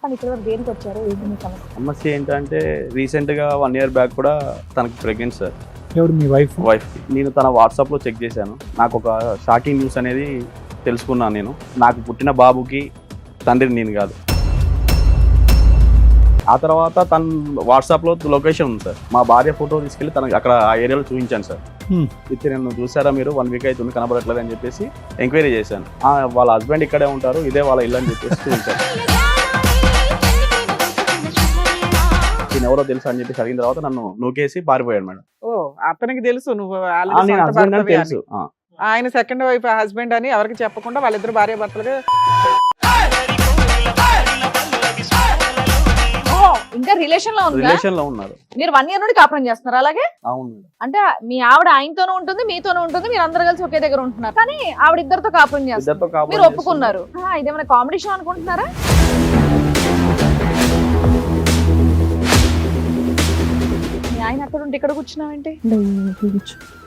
చెప్పండి ఇక్కడ వరకు దేనికి వచ్చారు, ఏంటి మీ సమస్య? సమస్య ఏంటంటే రీసెంట్గా 1 year బ్యాక్ కూడా తనకి ప్రెగ్నెంట్ సార్. ఎవరు మీ వైఫ్? నేను తన వాట్సాప్లో చెక్ చేశాను. నాకు ఒక షాకింగ్ న్యూస్ అనేది తెలుసుకున్నాను. నేను నాకు పుట్టిన బాబుకి తండ్రిని నేను కాదు. ఆ తర్వాత తన వాట్సాప్లో లొకేషన్ ఉంది సార్. మా భార్య ఫోటో తీసుకెళ్ళి తనకి అక్కడ ఆ ఏరియాలో చూపించాను సార్. ఇది నేను చూసారా మీరు 1 week అవుతుంది కనబడట్లేదు అని చెప్పేసి ఎంక్వైరీ చేశాను. వాళ్ళ హస్బెండ్ ఇక్కడే ఉంటారు, ఇదే వాళ్ళ ఇల్లు అని చెప్పేసి చూపించాను. నేను ఎవరో తెలుసు అని చెప్పేసి అడిగిన తర్వాత నన్ను నూకేసి పారిపోయాడు మేడం. ఓ అతనికి తెలుసు నువ్వు నేను హస్బెండ్ అని తెలుసు. ఆయన సెకండ్ వైఫ్ హస్బెండ్ అని ఎవరికి చెప్పకుండా వాళ్ళిద్దరు భార్య భర్తలుగా ఇంకా రిలేషన్ లో ఉన్నారు. మీరు 1 year నుండి కాపురం చేస్తున్నారు అలాగే? అవును మేడం. అంటే మీ ఆవిడ ఆయనతోనూ ఉంటుంది, మీతోనూ ఉంటుంది, మీరు అందరు కలిసి ఒకే దగ్గర ఉంటున్నారు. కానీ ఆవిడ ఇద్దరితో కాపురం చేస్తారు, మీరు ఒప్పుకున్నారు. ఇదేమైనా కామెడీ షో అనుకుంటున్నారా? మీ ఆయన అక్కడ ఉంటే ఇక్కడ కూర్చున్నావేంటి?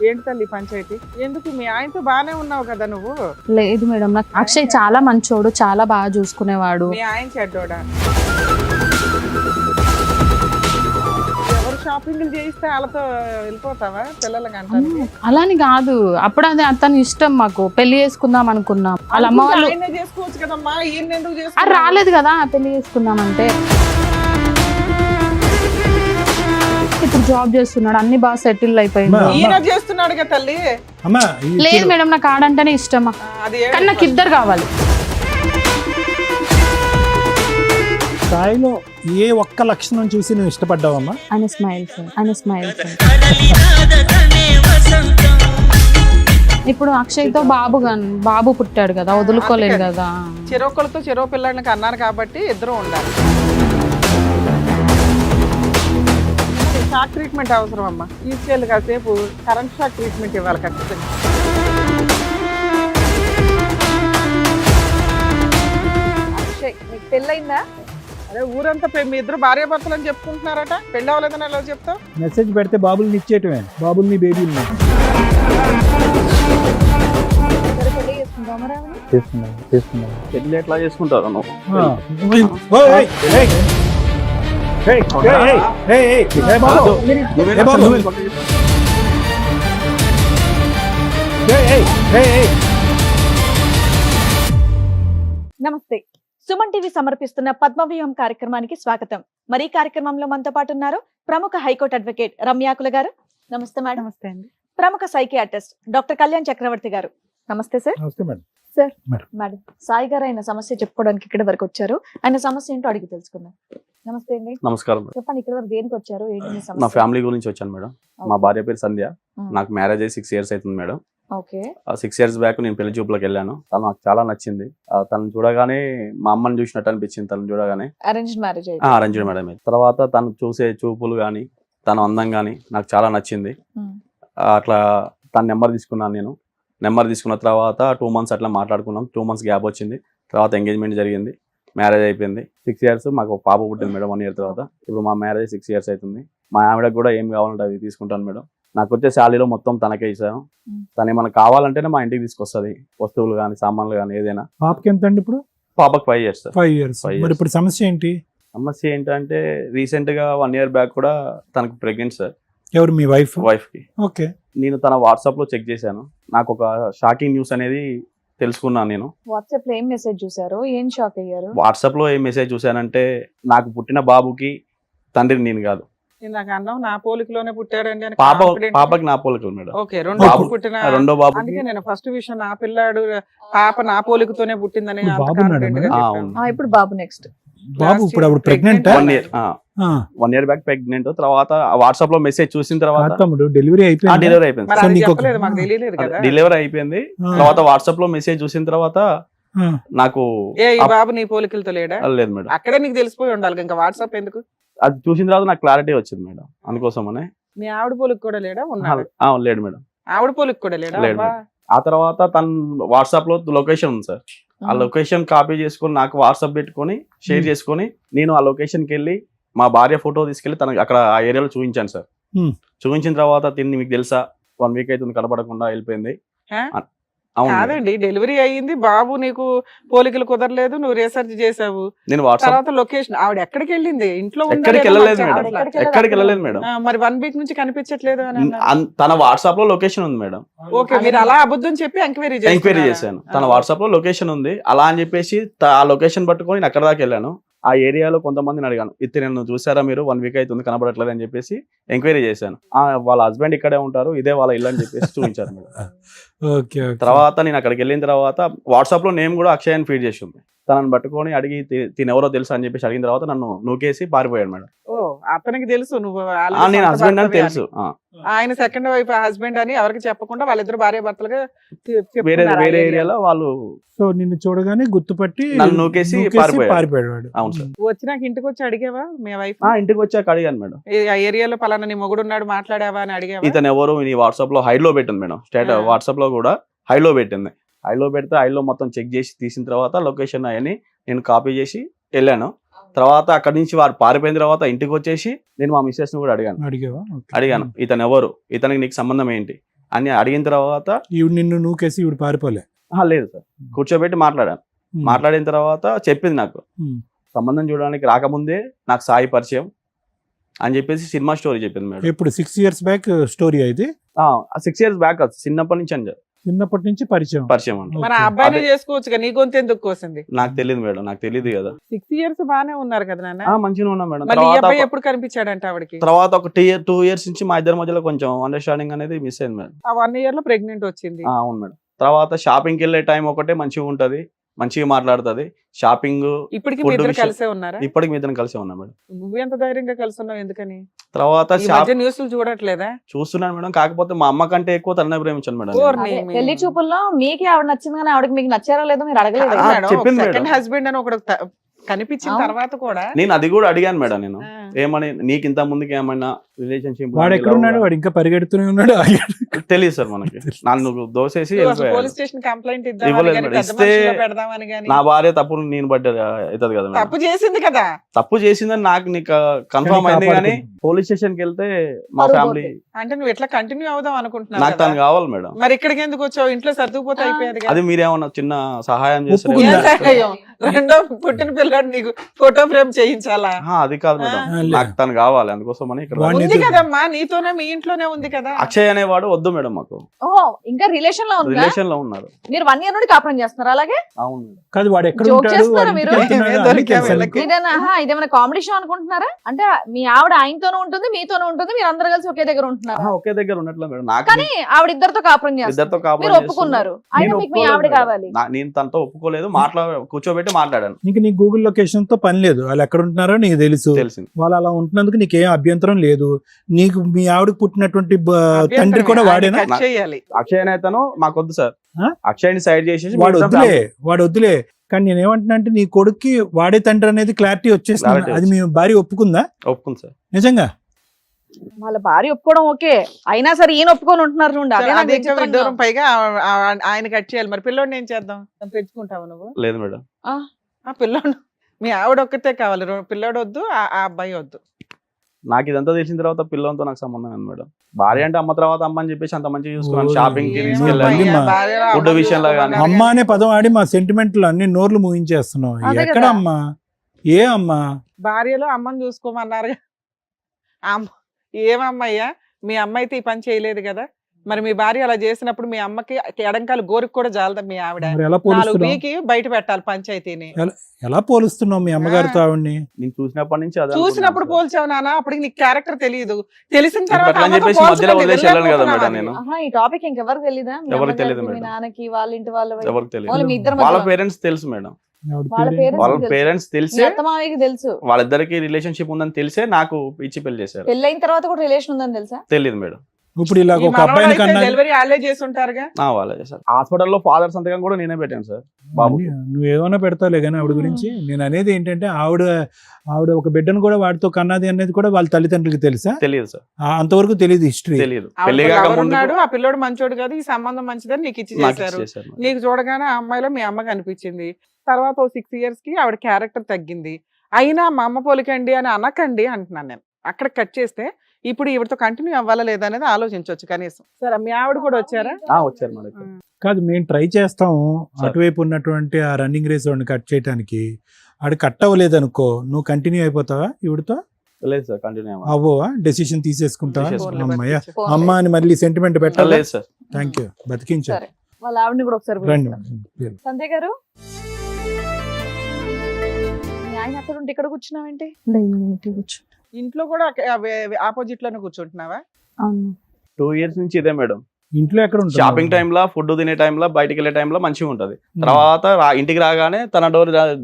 ఏంటి తల్లి పంచాయతీ? ఎందుకు మీ ఆయనతో బానే ఉన్నావు కదా నువ్వు? లేదు మేడం, నాకు అక్షయ్ చాలా మంచోడు, చాలా బాగా చూసుకునేవాడు. మీ ఆయన చెడ్డోడా? ఎవరు షాపింగ్ చేయిస్తే వాళ్ళతో వెళ్ళిపోతావా పిల్లలకి అంటారు? అలాని కాదు, అప్పుడు అది అతని ఇష్టం. మాకు పెళ్లి చేసుకుందాం అనుకున్నాం. వాళ్ళ అమ్మ వాళ్ళు ఆయనే చేసుకోవచ్చు కదమ్మా, ఈయన ఎందుకు అది చేసుకో? రాలేదు కదా పెళ్లి చేసుకుందామంటే. ఇప్పుడు జాబ్ చేస్తున్నాడు, అన్ని బాగా సెటిల్ అయిపోయింది. ఈయన చేస్తున్నాడు కదా తల్లి. లేదు మేడం, నాకు ఆడంటేనే ఇష్టమా, అది కానీ నాకు ఇద్దరు కావాలి. స్థాయిలో ఏ ఒక్క లక్షణం చూసి నువ్వు ఇష్టపడ్డావమ్మా? అని స్మైల్స్. ఇప్పుడు అక్షయ్ తో బాబు పుట్టాడు కదా, వదులుకోలేదు కదా. చెరొకరితో చెరో పిల్లలకి అన్నారు కాబట్టి ఇద్దరు ఉండాలి. షాక్ ట్రీట్మెంట్ అవసరం అమ్మా, తీసుకెళ్ళి కాసేపు కరెంట్ షాక్ ట్రీట్మెంట్ ఇవ్వాలి ఖచ్చితంగా. అక్షయ్ నీకు పెళ్ళయిందా? అదే ఊరంతా మీ ఇద్దరు భార్య భర్తలు అని చెప్పుకుంటున్నారట, పెళ్ళి అవ్వలేదని ఎలా చెప్తావు? మెసేజ్ పెడితే బాబుల్ని ఇచ్చేయటమే, బాబుల్ని బేబీల్ని పెళ్లి చేసుకుంటామా రావని? తీసుకున్నాను. పెళ్ళి ఎట్లా చేసుకుంటారు నువ్వు? నమస్తే, సుమన్ టీవీ సమర్పిస్తున్న పద్మవ్యూహం కార్యక్రమానికి స్వాగతం. మరి ఈ కార్యక్రమంలో మనతో పాటు ఉన్నారు ప్రముఖ హైకోర్టు అడ్వకేట్ రమ్యాకుల గారు. నమస్తే మేడం. నమస్తే అండి. ప్రముఖ సైకియాట్రిస్ట్ డాక్టర్ కళ్యాణ్ చక్రవర్తి గారు. నమస్తే సార్. నమస్తే మేడం. సార్ మేడం, సాయి గారు ఆయన సమస్య చెప్పుకోవడానికి ఇక్కడ వరకు వచ్చారు. ఆయన సమస్య ఏంటో అడిగి తెలుసుకుందాం. నమస్తే అండి. నమస్కారం. చెప్పండి ఇక్కడ వరకు దేనికి వచ్చారు, ఏంటి మీ నా సమస్య? ఫ్యామిలీ గురించి వచ్చాను మేడం. మా భార్య పేరు సంధ్య. నాకు మ్యారేజ్ అయ్యి 6 years అవుతుంది మేడం. ఓకే. 6 years బ్యాక్ నేను పెళ్లి చూపులకు వెళ్ళాను. తను నాకు చాలా నచ్చింది. తను చూడగానే మా అమ్మని చూసినట్టు అనిపించింది. తను చూడగానే అరేంజ్డ్ మ్యారేజ్ అరేంజ్డ్ మేడం. తర్వాత తను చూసే చూపులు కానీ తను అందం కానీ నాకు చాలా నచ్చింది. అట్లా తన నెంబర్ తీసుకున్నాను నేను. నెంబర్ తీసుకున్న తర్వాత 2 months అట్లా మాట్లాడుకున్నాం. 2 months గ్యాప్ వచ్చింది. తర్వాత ఎంగేజ్మెంట్ జరిగింది, మ్యారేజ్ అయిపోయింది. 6 years మాకు ఒక పాప పుట్టింది మేడం 1 year తర్వాత. ఇప్పుడు మా మ్యారేజ్ 6 years అవుతుంది. మా ఆవిడకి కూడా ఏం కావాలంటే అవి తీసుకుంటాను మేడం. నాకు వచ్చే శాలరీలో మొత్తం తనకే ఇచ్చాను. తను ఏమైనా కావాలంటేనే మా ఇంటికి తీసుకొస్తుంది, వస్తువులు కానీ సామాన్లు కానీ ఏదైనా. పాపకి ఎంత అండి ఇప్పుడు? పాపకి 5 years. 5 years. మరి ఇప్పుడు సమస్య ఏంటి? సమస్య ఏంటంటే రీసెంట్గా 1 year బ్యాక్ కూడా తనకు ప్రెగ్నెంట్ సార్. ఎవరు మీ వైఫ్? వైఫ్కి. ఓకే. నేను తన వాట్సాప్లో చెక్ చేశాను. నాకు ఒక షాకింగ్ న్యూస్ అనేది తెలుసుకున్నాను. నేను వాట్సాప్ లో ఏం మెసేజ్ చూసారు, ఏం షాక్ అయ్యారు? వాట్సాప్లో ఏం మెసేజ్ చూశానంటే నాకు పుట్టిన బాబుకి తండ్రిని నేను కాదు. నాకు అన్నావు నా పోలికలోనే పుట్టాడండి అని. పాపకి నా పోలికలు మేడం. ఓకే, రెండో బాబు. అందుకే నేను ఫస్ట్ విషయం నా పిల్లాడు పాప నా పోలికతోనే పుట్టిందని. ఇప్పుడు బాబు నెక్స్ట్ బాబు ఇప్పుడు ఆవిడ ప్రెగ్నెంట్. 1 year back pregnant. తర్వాత వాట్సాప్ లో మెసేజ్ చూసిన తర్వాత డెలివరీ అయిపోయింది. డెలివరీ అయిపోయింది. తర్వాత వాట్సాప్ లో మెసేజ్ చూసిన తర్వాత నాకు ఈ బాబు నీ పోలికలతో లేడా? లేదు మేడం. అక్కడే నీకు తెలిసిపోయి ఉండాలి, ఇంకా వాట్సాప్ ఎందుకు? అది చూసిన తర్వాత నాకు క్లారిటీ వచ్చింది మేడం. అందుకోసమనే. మీ ఆవిడ పోలిక కూడా లేడా? ఉన్నాడు. లేడు మేడం. ఆవిడ పోలిక కూడా లేడా? లేడు. ఆ తర్వాత తన వాట్సాప్ లో లొకేషన్ ఉంది సార్. ఆ లొకేషన్ కాపీ చేసుకొని నాకు వాట్సాప్ పెట్టుకొని షేర్ చేసుకొని నేను ఆ లొకేషన్కి వెళ్ళి మా భార్య ఫోటో తీసుకెళ్లి తనకి అక్కడ ఆ ఏరియాలో చూపించాను సార్. చూపించిన తర్వాత తిని మీకు తెలుసా 1 week అవుతుంది కనపడకుండా వెళ్ళిపోయింది. అవును మేడం. కాదండి, డెలివరీ అయ్యింది, బాబు నీకు పోలికలు కుదరలేదు, నువ్వు రీసెర్చ్ చేసావు, నేను వాట్సాప్ తర్వాత లొకేషన్ ఆవిడ ఎక్కడికి వెళ్ళింది, ఇంట్లో ఉందా ఎక్కడికి లేదా వెళ్ళలేదు మాకు మేడం. చెప్పట్లా. ఎక్కడికి వెళ్ళలేదు మేడం. మరి 1 వీక్ నుంచి కనిపించట్లేదు అని అన్నారు. తన వాట్సాప్ లో లొకేషన్ ఉంది మేడం. ఓకే, మీరు అలా అబద్ధం చెప్పి ఎంక్వైరీ ఎంక్వైరీ చేశాను. తన వాట్సాప్ లో లొకేషన్ ఉంది అలా అని చెప్పేసి ఆ లొకేషన్ పట్టుకొని నేను అక్కడ దాకా వెళ్ళాను. ఆ ఏరియాలో కొంతమందిని అడిగాను, ఇది నేను చూసారా మీరు 1 వీక్ అవుతుంది కనబడట్లేదు అని చెప్పేసి ఎంక్వైరీ చేశాను. వాళ్ళ హస్బెండ్ ఇక్కడే ఉంటారు, ఇదే వాళ్ళ ఇల్లు అని చెప్పేసి చూపించారు మేడం. ఓకే తర్వాత నేను అక్కడికి వెళ్ళిన తర్వాత వాట్సాప్ లో నేమ్ కూడా అక్షయ్ అని ఫీడ్ చేసి ఉంది. తనని పట్టుకొని అడిగి తిన ఎవరో తెలుసు అని చెప్పేసి అడిగిన తర్వాత నన్ను నూకేసి పారిపోయాడు మేడం. ఓ, అతనికి తెలుసు నువ్వు నేను హస్బెండ్ అని తెలుసు. ఆయన సెకండ్ వైఫ్ హస్బెండ్ అని ఎవరికి చెప్పకుండా వాళ్ళిద్దరు భార్య భర్తలుగా వేరే ఏరియాలో వాళ్ళు సో నిన్ను చూడగానే గుర్తుపట్టి నన్ను నూకేసి పారిపోయాడు వాడు. అవును సార్. వచ్చినాక ఇంటికి వచ్చి అడిగావా మీ వైఫ్? ఇంటికి వచ్చాక అడిగాను మేడం, ఆ ఏరియాలో పలానా నీ మొగుడు ఉన్నాడు మాట్లాడావా అని అడిగావా? ఇతను ఎవరు నీ వాట్సాప్ లో హైడ్ లో పెట్టింది మేడం. వాట్సాప్ లో కూడా హైడ్ లో పెట్టింది. హైడ్ లో పెడితే హైడ్ లో మొత్తం చెక్ చేసి తీసిన తర్వాత లొకేషన్ అవన్నీ నేను కాపీ చేసి వెళ్ళాను. తర్వాత అక్కడి నుంచి వారు పారిపోయిన తర్వాత ఇంటికి వచ్చేసి నేను మా మిస్సెస్ ని కూడా అడిగాను, ఇతను ఎవరు, ఇతనికి నీకు సంబంధం ఏంటి అని అడిగిన తర్వాత ఈవిడ నిన్ను నూకేసి ఈవిడ పారిపోలే? లేదు సార్, కూర్చోబెట్టి మాట్లాడాను. మాట్లాడిన తర్వాత చెప్పింది నాకు సంబంధం చూడడానికి రాకముందే నాకు సాయి పరిచయం అని చెప్పేసి సినిమా స్టోరీ చెప్పింది మేడం. ఇప్పుడు 6 years బ్యాక్ స్టోరీ అయితే? 6 years బ్యాక్ చిన్నప్పటి నుంచి అని చిన్నప్పటి నుంచి పరిచయం అంటే మన అబ్బాయిని చేసుకోవచ్చు, నీ గొంతు ఎందుకు కోసింది? నాకు తెలియదు మేడం, నాకు తెలియదు కదా. 6 years బానే ఉన్నారు కదా నాన్న. మంచిగా ఉన్నా మేడం. మళ్ళీ ఈ అబ్బాయి ఎప్పుడు కనిపించాడంట ఆవిడకి? తర్వాత ఒక 2 years నుంచి మా ఇద్దరి మధ్యలో కొంచెం అండర్స్టాండింగ్ అనేది మిస్ అయింది మేడం. ఆ 1 year లో ప్రెగ్నెంట్ వచ్చింది. అవును మేడం. తర్వాత షాపింగ్కి వెళ్ళే టైం ఒకటే మంచిగా ఉంటది, మంచిగా మాట్లాడుతుంది. షాపింగ్ ఇప్పటికి మీ ఇద్దరు కలిసే ఉన్నారా? ఇప్పటికి మీ ఇద్దరం కలిసే ఉన్నాం మేడం. నువ్వు ఎంత ధైర్యంగా కలిసి ఉన్నావు ఎందుకని? తర్వాత న్యూస్లు చూడట్లేదా? చూస్తున్నాను మేడం, కాకపోతే మా అమ్మ కంటే ఎక్కువ తననే ప్రేమించాను మేడం. పెళ్లి చూపుల్లో మీకే ఆవిడ నచ్చింది కానీ ఆవిడకి మీకు నచ్చారో లేదో మీరు అడగలేదు. చెప్పింది మేడం. సెకండ్ హస్బెండ్ అని ఒకడు కనిపించిన తర్వాత కూడా నేను అది కూడా అడిగాను మేడం. నేను ఏమని, నీకు ఇంత ముందుకి ఏమన్నా రిలేషన్షిప్? వాడు ఎక్కడ ఉన్నాడు? వాడు ఇంకా పరిగెడుతూనే ఉన్నాడు. తెలియదు సార్ మనకి. నన్ను దోసేసి పోలీస్ స్టేషన్ కంప్లైంట్ ఇస్తే నా భార్య తప్పు నేను బట్టి అవుతుంది కదా. తప్పు చేసింది కదా. తప్పు చేసిందని నీకు కన్ఫర్మ్ అయింది కానీ పోలీస్ స్టేషన్ కి వెళ్తే మా ఫ్యామిలీ అంటే నువ్వు ఎట్లా కంటిన్యూ అవుదాం అనుకుంటున్నావు? నాకు తను కావాలి మేడం. మరి ఇక్కడికి ఎందుకు వచ్చావు? ఇంట్లో సర్దుకుపోతే అయిపోయేది. అది మీరేమన్నా చిన్న సహాయం చేస్తారు? రెండో పుట్టిన పిల్లడు నీకు ఫోటో ఫ్రేమ్ చేయించాలా? అది కాదు మేడం, నాకు తను కావాలి, అందుకోసం అని ఇక్కడ ఉంది కదమ్మా, నీతోనే మీ ఇంట్లోనే ఉంది కదా. అక్షయ్ అనేవాడు వద్దు మేడం మాకు. ఓహో, ఇంకా రిలేషన్ లో ఉంది. రిలేషన్ లో ఉన్నారు. మీరు 1 year నుండి కాపురం చేస్తున్నారు అలాగే? అవును. కాదు, వాడు ఎక్కడ జోక్ ఉంటాడు? చేస్తున్నారా మీరు? ఇదేనా ఇదేమైనా కామెడీ షో అనుకుంటున్నారా? అంటే మీ ఆవిడ ఆయనతోనూ ఉంటుంది, మీతోనూ ఉంటుంది, మీరు అందరు కలిసి ఒకే దగ్గర ఉంటున్నారు. ఒకే దగ్గర ఉన్నట్లు మేడం. నాకు కానీ ఆవిడ ఇద్దరితో కాపురం చేస్తారు, ఇద్దరితో కాపురం మీరు ఒప్పుకున్నారు. అయినా మీకు మీ ఆవిడ కావాలి. నేను తనతో ఒప్పుకోలేదు, కూర్చోబెట్టి మాట్లాడాను. నీ గూగుల్ లొకేషన్ తో పని లేదు, వాళ్ళు ఎక్కడ ఉంటున్నారో నీకు తెలుసు. తెలిసింది. వాళ్ళు అలా ఉంటున్నందుకు నీకేం అభ్యంతరం లేదు. నీకు మీ ఆవిడకి పుట్టినటువంటి తండ్రి కూడా వాడేనా? అక్షయ్ అనేతను మాకొద్దు సార్. అక్షయ్ని సైడ్ చేసేసి వాడు వద్దులే. కానీ నేను ఏమంటున్నా అంటే నీ కొడుక్కి వాడే తండ్రి అనేది క్లారిటీ వచ్చేసింది. అది మీ భార్య ఒప్పుకుందా? ఒప్పుకుంది సార్. నిజంగా వాళ్ళ భార్య ఒప్పుకోవడం ఓకే, అయినా సరే ఈయన ఒప్పుకొని ఉంటున్నారు చూడండి. దూరం పైగా ఆయన కట్ చేయాలి. మరి పిల్లోడిని ఏం చేద్దాం? పెంచుకుంటావు నువ్వు? లేదు మేడం, ఆ పిల్లోడు మీ ఆవిడ ఒక్కతే కావాలి, పిల్లోడు వద్దు, ఆ అబ్బాయి వద్దు. నాకు ఇదంతా తెలిసిన తర్వాత పిల్లలతో నాకు సంబంధం ఉంది మేడం. భార్య అంటే అమ్మ తర్వాత అమ్మ అని చెప్పేసి అంత మంచిగా చూసుకున్నాను. షాపింగ్ కి తీసుకెళ్ళాను, ఫుడ్ విషయంలో కానీ. అమ్మ అనే పదం ఆడి మా సెంటిమెంట్లు అన్ని నోర్లు ముగించేస్తున్నావు. ఎక్కడ అమ్మా? ఏ అమ్మా? భార్యలో అమ్మని చూసుకోమన్నారు. ఏమమ్మయ్యా, మీ అమ్మ అయితే ఈ పని చేయలేదు కదా. మరి మీ భార్య అలా చేసినప్పుడు మీ అమ్మకి ఎడంకాలు గోరికి కూడా జాలదా? మీ ఆవిడ 4 వీకి బయట పెట్టాలి పంచాయతీని. ఎలా పోలుస్తున్నావు మీ అమ్మగారితో ఆవిడ్ని? నేను చూసినప్పటి నుంచి చూసినప్పుడు పోల్చావు నాన్న. అప్పటికి నీకు క్యారెక్టర్ తెలియదు, తెలిసిన తర్వాత ఈ టాపిక్ ఇంకెవరికి తెలీదా? ఎవరికి తెలియదు మీ నాన్నకి, వాళ్ళ ఇంటి వాళ్ళ ఎవరికి తెలియదు. వాళ్ళ పేరెంట్స్ తెలుసు మేడం. వాళ్ళ పేరెంట్స్ తెలిసి తెలుసు. వాళ్ళిద్దరికి రిలేషన్షిప్ ఉందని తెలిసే నాకు ఇచ్చి పెళ్లి చేశారు. పెళ్ళైన తర్వాత కూడా రిలేషన్ ఉందని తెలుసా? తెలియదు మేడం. ఇప్పుడు ఇలా ఒక అబ్బాయిని కన్నా డెలివరీ వాళ్ళే చేసి ఉంటారుగా. వాళ్ళే చేశారు. హాస్పిటల్లో ఫాదర్ సంతకం కూడా నేనే పెట్టాను సార్. బాబు నువ్వేమన్నా పెడతావులే కానీ ఆవిడ గురించి. నేను అనేది ఏంటంటే ఆవిడ ఒక బిడ్డను కూడా వాడితో కన్నది అనేది కూడా వాళ్ళ తల్లిదండ్రులకి తెలుసా? తెలియదు సార్. అంతవరకు తెలియదు, హిస్టరీ తెలియదు. ఆ పిల్లోడు మంచోడు కాదు, ఈ సంబంధం మంచిదని నీకు ఇచ్చి చేశారు. నీకు చూడగానే ఆ అమ్మాయిలో మీ అమ్మ కనిపించింది. తర్వాత 6 years కి ఆవిడ క్యారెక్టర్ తగ్గింది. అయినా మా అమ్మ పోలికండి అని అనకండి అంటున్నాను నేను. అక్కడ కట్ చేస్తే ఇప్పుడు ఈవిడతో కంటిన్యూ అవ్వాలా లేదా అనేది ఆలోచించవచ్చు కనీసం. సరే మీ ఆవిడ కూడా వచ్చారా? వచ్చారు మేడం ఇక్కడ. కాదు, మేము ట్రై చేస్తాము సరే. అటువైపు ఉన్నటువంటి ఆ రన్నింగ్ రేస్ వాడిని కట్ చేయడానికి. ఆడు కట్ అవ్వలేదు అనుకో, నువ్వు కంటిన్యూ అయిపోతావా ఈవిడతో? లేదు సార్, కంటిన్యూ అవ్వవా? డెసిషన్ తీసేసుకుంటావా? తీసేసుకుంటా. అమ్మయ్య, పోన్లే. అమ్మ అని మళ్ళీ సెంటిమెంట్ పెట్టాలి. లేదు సార్. Thank you, బతికించారు. సరే, వాళ్ళ ఆవిడని కూడా ఒకసారి రండి. పిలుస్తాను. సంధ్య గారు, మీ ఆయన అక్కడ ఉంటే ఇక్కడ కూర్చున్నావేంటి? ఇంట్లో కూడా ఆపోజిట్ లోనే కూర్చుంటున్నావా? అవును 2 years నుంచి ఇదే మేడం. ఇంట్లో ఎక్కడ ఉంటుంది? షాపింగ్ టైంలో, ఫుడ్ తినే టైంలో, బయటికి వెళ్ళే టైంలో మంచిగా ఉంటది. తర్వాత ఇంటికి రాగానే తన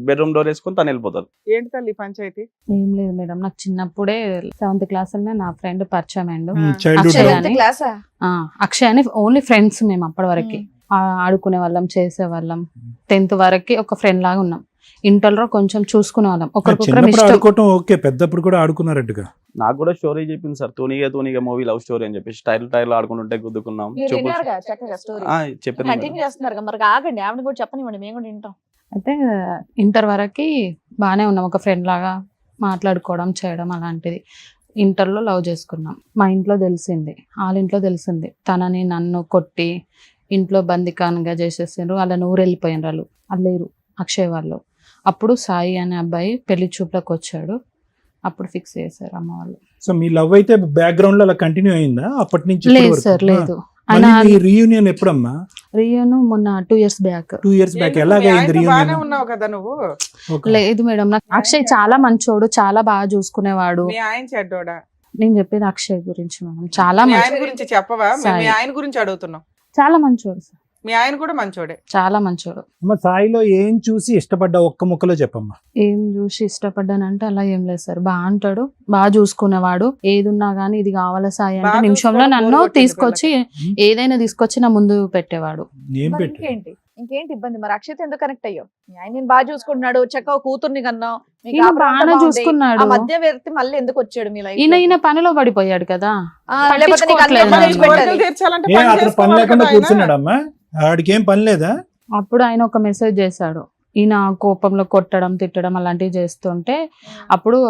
బెడ్రూమ్ డోర్ వేసుకొని తను వెళ్ళిపోతారు. ఏంటి తల్లి పంచాయతీ? ఏం లేదు మేడం, నాకు చిన్నప్పుడే 7th క్లాస్ నా ఫ్రెండ్ పరిచయం అయ్యిండు. చైల్డ్హుడ్ అక్షయ్ సెవెంత్ క్లాసా? అక్షయ్ అని ఓన్లీ ఫ్రెండ్స్ మేము అప్పటి వరకు ఆడుకునే వాళ్ళం, చేసే వాళ్ళం. 10th వరకు ఒక ఫ్రెండ్ లాగా ఉన్నాం. ఇంటర్లో కొంచెం చూసుకునే వాళ్ళం, ఒకరికొకరం చిన్నప్పుడు ఇష్టం. ఆడుకోవటం ఓకే, పెద్దప్పుడు కూడా ఆడుకున్నారట్టుగా. నాకు కూడా స్టోరీ చెప్పింది సార్, తూనిగా మూవీ లవ్ స్టోరీ అని చెప్పేసి టైర్లు ఆడుకుంటుంటే గుద్దుకున్నాం. మీరు విన్నారుగా చక్కగా స్టోరీ చెప్పింది కంటిన్యూ చేస్తున్నారు. మరి ఆగండి, ఆవిడ కూడా చెప్పనివ్వండి, మేము కూడా వింటాం. అయితే ఇంటర్ వరకు బాగానే ఉన్నాం, ఒక ఫ్రెండ్ లాగా మాట్లాడుకోవడం చేయడం అలాంటిది. ఇంటర్లో లవ్ చేసుకున్నాం. మా ఇంట్లో తెలిసింది, వాళ్ళ ఇంట్లో తెలిసింది. తనని నన్ను కొట్టి ఇంట్లో బందికాన్గా చేసేసారు. వాళ్ళ ఊరు వెళ్ళిపోయినారు, వాళ్ళు అల్లేరు అక్షయ్ వాళ్ళు. అప్పుడు సాయి అనే అబ్బాయి పెళ్లి చూపులకు వచ్చాడు. అప్పుడు ఫిక్స్ చేశారు అమ్మ వాళ్ళు. సో మీ లవ్ అయితే బ్యాక్గ్రౌండ్ లో అలా కంటిన్యూ అయిందా అప్పటి నుంచి? లేదు సార్, లేదు. ఆయన రీయూనియన్ ఎప్పుడమ్మా? రియను మొన్న 2 years బ్యాక్. 2 years back. ఏంటి ఎలాగైంది మీ ఆయనతో బాగానే రీయూనియన్? ఉన్నావు కదా నువ్వు? లేదు మేడం, నాకు అక్షయ్ చాలా మంచోడు, చాలా బాగా చూసుకునేవాడు. మీ ఆయన చెడ్డోడా? నేను చెప్పేది అక్షయ్ గురించి మేడం, చాలా మీ ఆయన మంచి, గురించి చెప్పవా? మీ సాయి. ఆయన గురించి అడుగుతున్నాం. చాలా మంచోడు సార్, మీ ఆయన కూడా మంచోడే. చాలా మంచోడు. అమ్మ, సాయిలో ఏం చూసి ఇష్టపడ్డా ఒక్క ముక్కలో చెప్పమ్మా. ఏం చూసి ఇష్టపడ్డానంటే అలా ఏం లేదు సార్, బాగా అంటాడు, బాగా చూసుకునేవాడు. ఏది ఉన్నా గానీ ఇది కావాలా సాయి అంటే బాగా నిమిషంలో చూసుకోవడం నన్ను బోర్ కొట్టింది తీసుకొచ్చి ఏదైనా తీసుకొచ్చి నా ముందు పెట్టేవాడు. ఏం మరి పెట్టి? ఇంకేంటి ఇబ్బంది? మరి అక్షయ్ ఎందుకు కనెక్ట్ అయ్యో? మీ ఆయన నేను బాగా చూసుకుంటున్నాడు, చక్కగా కూతుర్ని కన్నావు, మీకు ఈయన ఆపరా అంతా బాగానే బాగుంది. చూసుకున్నాడు. ఆ మధ్య వ్యక్తి మళ్ళీ ఎందుకు వచ్చాడు మీ లైఫ్? ఈయన పనిలో పడిపోయాడు కదా. లేకపోతే నీకు అన్ని పట్టించుకోవట్లేదు పనులు నన్ను. పెట్టాలి. కోరికలు తీర్చాలంటే ఏ పని అతను పని చేసుకోవాలి లేకుండా కదా ఆయన. కూర్చున్నాడమ్మా? ఆడికి ఏం పని లేదా? అప్పుడు ఆయన ఒక మెసేజ్ చేశాడు. ఈయన కోపంలో కొట్టడం, తిట్టడం అలాంటివి చేస్తుంటే అప్పుడు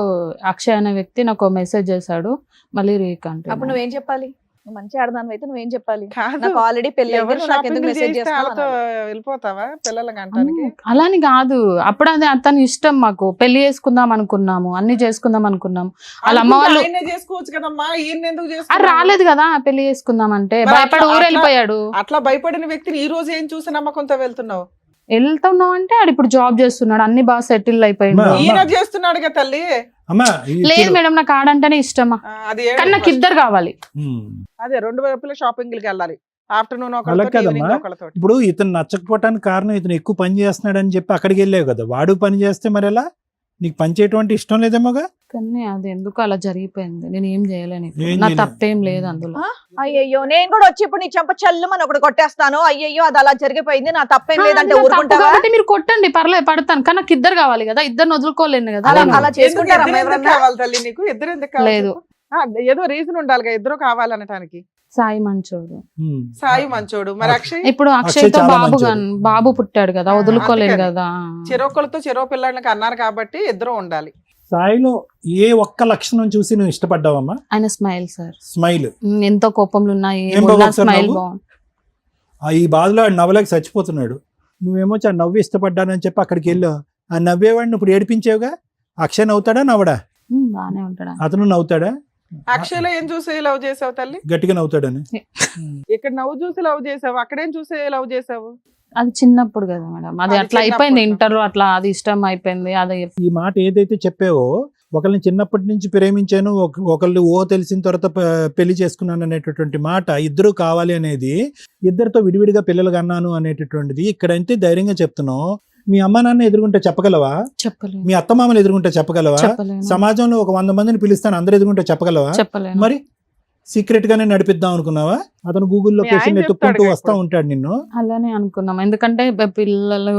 అక్షయ్ అనే వ్యక్తి నాకు మెసేజ్ చేశాడు. మళ్ళీ రీకంటే అప్పుడు నువ్వేం చెప్పాలి? నువ్వు మంచి ఆడదాని అయితే నువ్వేం చెప్పాలి? కాదు. నాకు ఆల్రెడీ పెళ్లి ఎవరు నాకు ఎందుకు షాపింగ్ మెసేజ్ చేస్తే వాళ్ళతో చేస్తావు? వెళ్ళిపోతావా పిల్లలకి అంటానికి? అలాని కాదు, అప్పుడు అది అతని ఇష్టం. మాకు పెళ్లి చేసుకుందాం అనుకున్నాము, అన్ని చేసుకుందాం అనుకున్నాము. వాళ్ళ అమ్మ వాళ్ళు ఆయన్నే చేసుకోవచ్చు కదమ్మా, ఈయన ఎందుకు అది చేసుకున్నావు? రాలేదు కదా పెళ్లి చేసుకుందాం అంటే, మరి భయపడి అట్లా- ఊరు వెళ్ళిపోయాడు. అట్లా భయపడిన వ్యక్తిని ఈ రోజు ఏం చూసి నమ్మకంతో వెళ్తున్నావు? వెళ్తున్నావు అంటే ఆడు ఇప్పుడు జాబ్ చేస్తున్నాడు, అన్ని బాగా సెటిల్ అయిపోయింది. అమ్మా. ఈయన చేస్తున్నాడు కదా తల్లి. అమ్మా లేదు మేడం, నాకు ఆడంటేనే ఇష్టమా, అది కానీ నాకు ఇద్దరు కావాలి. అదే 2 వైపుల షాపింగ్లకి వెళ్ళాలి. ఆఫ్టర్నూన్ అలా ఒకళ్ళతో కదమ్మా. ఈవినింగ్ ఒకళ్ళతో. ఇప్పుడు ఇతను నచ్చకపోవటానికి కారణం ఇతను ఎక్కువ పని చేస్తున్నాడని చెప్పి అక్కడికి వెళ్ళావు కదా. వాడు పని చేస్తే మరి ఎలా? నీకు పని చేయటం అంటే ఇష్టం లేదేమోగా? కానీ అది ఎందుకు అలా జరిగిపోయింది, నేను ఏం చేయలేను ఇప్పుడు. ఏం నా చేయలేదు. తప్పేం లేదు అందులో. అయ్యయ్యో, నేను కూడా వచ్చి ఇప్పుడు నీ చెంప చల్లుమని ఒకటి కొట్టేస్తాను. అయ్యయ్యో, అది అలా జరిగిపోయింది, నా తప్పేం అది లేదంటే నా తప్పు ఊరుకుంటావా? కాబట్టి మీరు కొట్టండి, పర్లేదు పడతాను, కానీ నాకు ఇద్దరు కావాలి కదా, ఇద్దరిని వదులుకోలేను కదా. అలా నేను- అలా ఎందుకు చేసుకుంటారమ్మా ఇద్దరు ఎందుకు ఎవరన్నా? కావాలి తల్లి నీకు? ఇద్దరు ఎందుకు కావాలి? లేదు. ఏదో రీజన్ ఉండాలిగా ఇద్దరు కావాలనటానికి. సాయి మంచోడు. సాయి మంచోడు. మరి అక్షయ్ ఇప్పుడు అక్షయ్ అక్షయ్ తో చాలా బాబు మంచోడు. బాబు పుట్టాడు కదా, వదులుకోలేను అందుకని. కదా. చెరొకళ్ళతో చెరో పిల్లలకి అన్నారు కాబట్టి ఇద్దరు ఉండాలి. సాయిలో ఏ ఒక్క లక్షణం చూసి నువ్వు ఇష్టపడ్డావమ్మా? ఆయన స్మైల్ సార్, స్మైల్. ఎంతో కోపంలో ఉన్నా ఏం బాబు ఒకసారి స్మైల్ నవ్వు? బాగుంది. ఈ బాధలో ఆడు నవ్వలేక చచ్చిపోతున్నాడు. నువ్వేమో నవ్వు ఇష్టపడ్డానని చెప్పి అక్కడికి వెళ్ళావు. ఆ నవ్వేవాడిని ఇప్పుడు ఏడిపించావుగా. అక్షయ్ నవ్వుతాడా నవ్వడా? బానే ఉంటాడు. అతను నవ్వుతాడా? అక్షయ్లో ఏం చూసి లవ్ చేసావు తల్లి? గట్టిగా నవ్వుతాడని. ఇక్కడ నవ్వు చూసి లవ్ చేసావు, అక్కడేం చూసి లవ్ చేసావు? అది చిన్నప్పుడు కదా మేడం, అది అది అట్లా అయిపోయింది. చిన్నప్పుడు. ఇంటర్ అట్లా అది ఇష్టం అయిపోయింది. అది ఈ మాట ఏదైతే చెప్పావో, ఒకళ్ళని చిన్నప్పటి నుంచి ప్రేమించాను, ఒకళ్ళు తెలిసిన తర్వాత పెళ్లి చేసుకున్నాను అనేటటువంటి మాట, ఇద్దరు కావాలి అనేది, ఇద్దరితో విడివిడిగా పిల్లలు కన్నాను అనేటటువంటిది ఇక్కడంటే ధైర్యంగా చెప్తున్నావు. మీ అమ్మ నాన్న ఎదురుకుంటే చెప్పగలవా? చెప్పలేను. మీ అత్తమామలు ఎదురుకుంటే చెప్పగలవా? చెప్పలేను. సమాజంలో ఒక 100 మందిని పిలుస్తాను, అందరు ఎదురుకుంటే చెప్పగలవా? చెప్పలేను. మరి సీక్రెట్ గానే నడిపిద్దాం అనుకున్నావా? అతను గూగుల్ మీ లొకేషన్ ఆయన ఎత్తుక్కుంటూ చెప్తాడుగా వస్తా ఇప్పుడు. ఉంటాడు నిన్ను. అలానే అనుకున్నాం, ఎందుకంటే పిల్లలు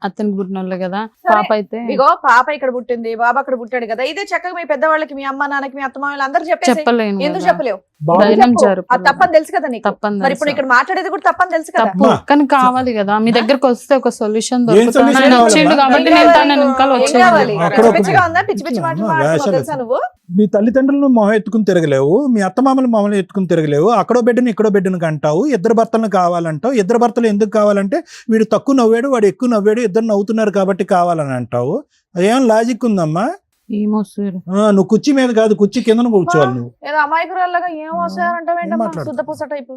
అతనికి పుట్టినోళ్ళు కదా. సరే. పాప అయితే ఇగో పాప ఇక్కడ పుట్టింది, బాబు అక్కడ పుట్టాడు కదా, ఇదే చక్కగా మీ పెద్దవాళ్ళకి, మీ అమ్మ నాన్నకి, మీ అత్త మామయ్యలు అందరూ చెప్పేసి చెప్పలేను ఎందుకు కదా. చెప్పలేవు? బాబు ఎందుకు ధైర్యం చెప్పు? జరుపు. అది తప్పని తెలుసు కదా నీకు. తప్పని మరి ఇప్పుడు తెలుసు. ఇక్కడ మాట్లాడేది కూడా తప్పని తెలుసు కదా. తప్పు, అమ్మా. కానీ కావాలి కదా, మీ దగ్గరకు వస్తే ఒక సొల్యూషన్ ఏం solution దొరుకుతుంది. కావాలమ్మా? వచ్చిండు కాబట్టి ఏం నేను కావాలి? తన వెనకాల ఏం వచ్చేది. కావాలి? అక్కడ పిచ్చి ఒక- పిచ్చిగా ఉందా? పిచ్చి పిచ్చి మాటలు అమ్మా, మాట్లాడుతున్నావు వేషాలు తెలుసా నువ్వు? మీ తల్లిదండ్రులను మొహం ఎత్తుకుని తిరగలేవు, మీ అత్తమామలు మొహం ఎత్తుకుని తిరగలేవు, అక్కడో బిడ్డను ఇక్కడో బిడ్డను అంటావు, ఇద్దరు భర్తలను కావాలంటావు. ఇద్దరు భర్తలు ఎందుకు కావాలంటే వీడు తక్కువ నవ్వాడు, వాడు ఎక్కువ నవ్వాడు, ఇద్దరు నవ్వుతున్నారు కాబట్టి కావాలని అంటావు. అదేం లాజిక్ ఉందమ్మా? ఏమో సార్, నువ్వు కుర్చీ మీద కాదు, కుర్చీ కింద కూర్చోవాలి నువ్వు. ఏదో అమాయకురాల్లాగా ఏం వస్తారంటావేంటమ్మా? మాట్లాడుతున్నావు? శుద్ధ పూస టైపు.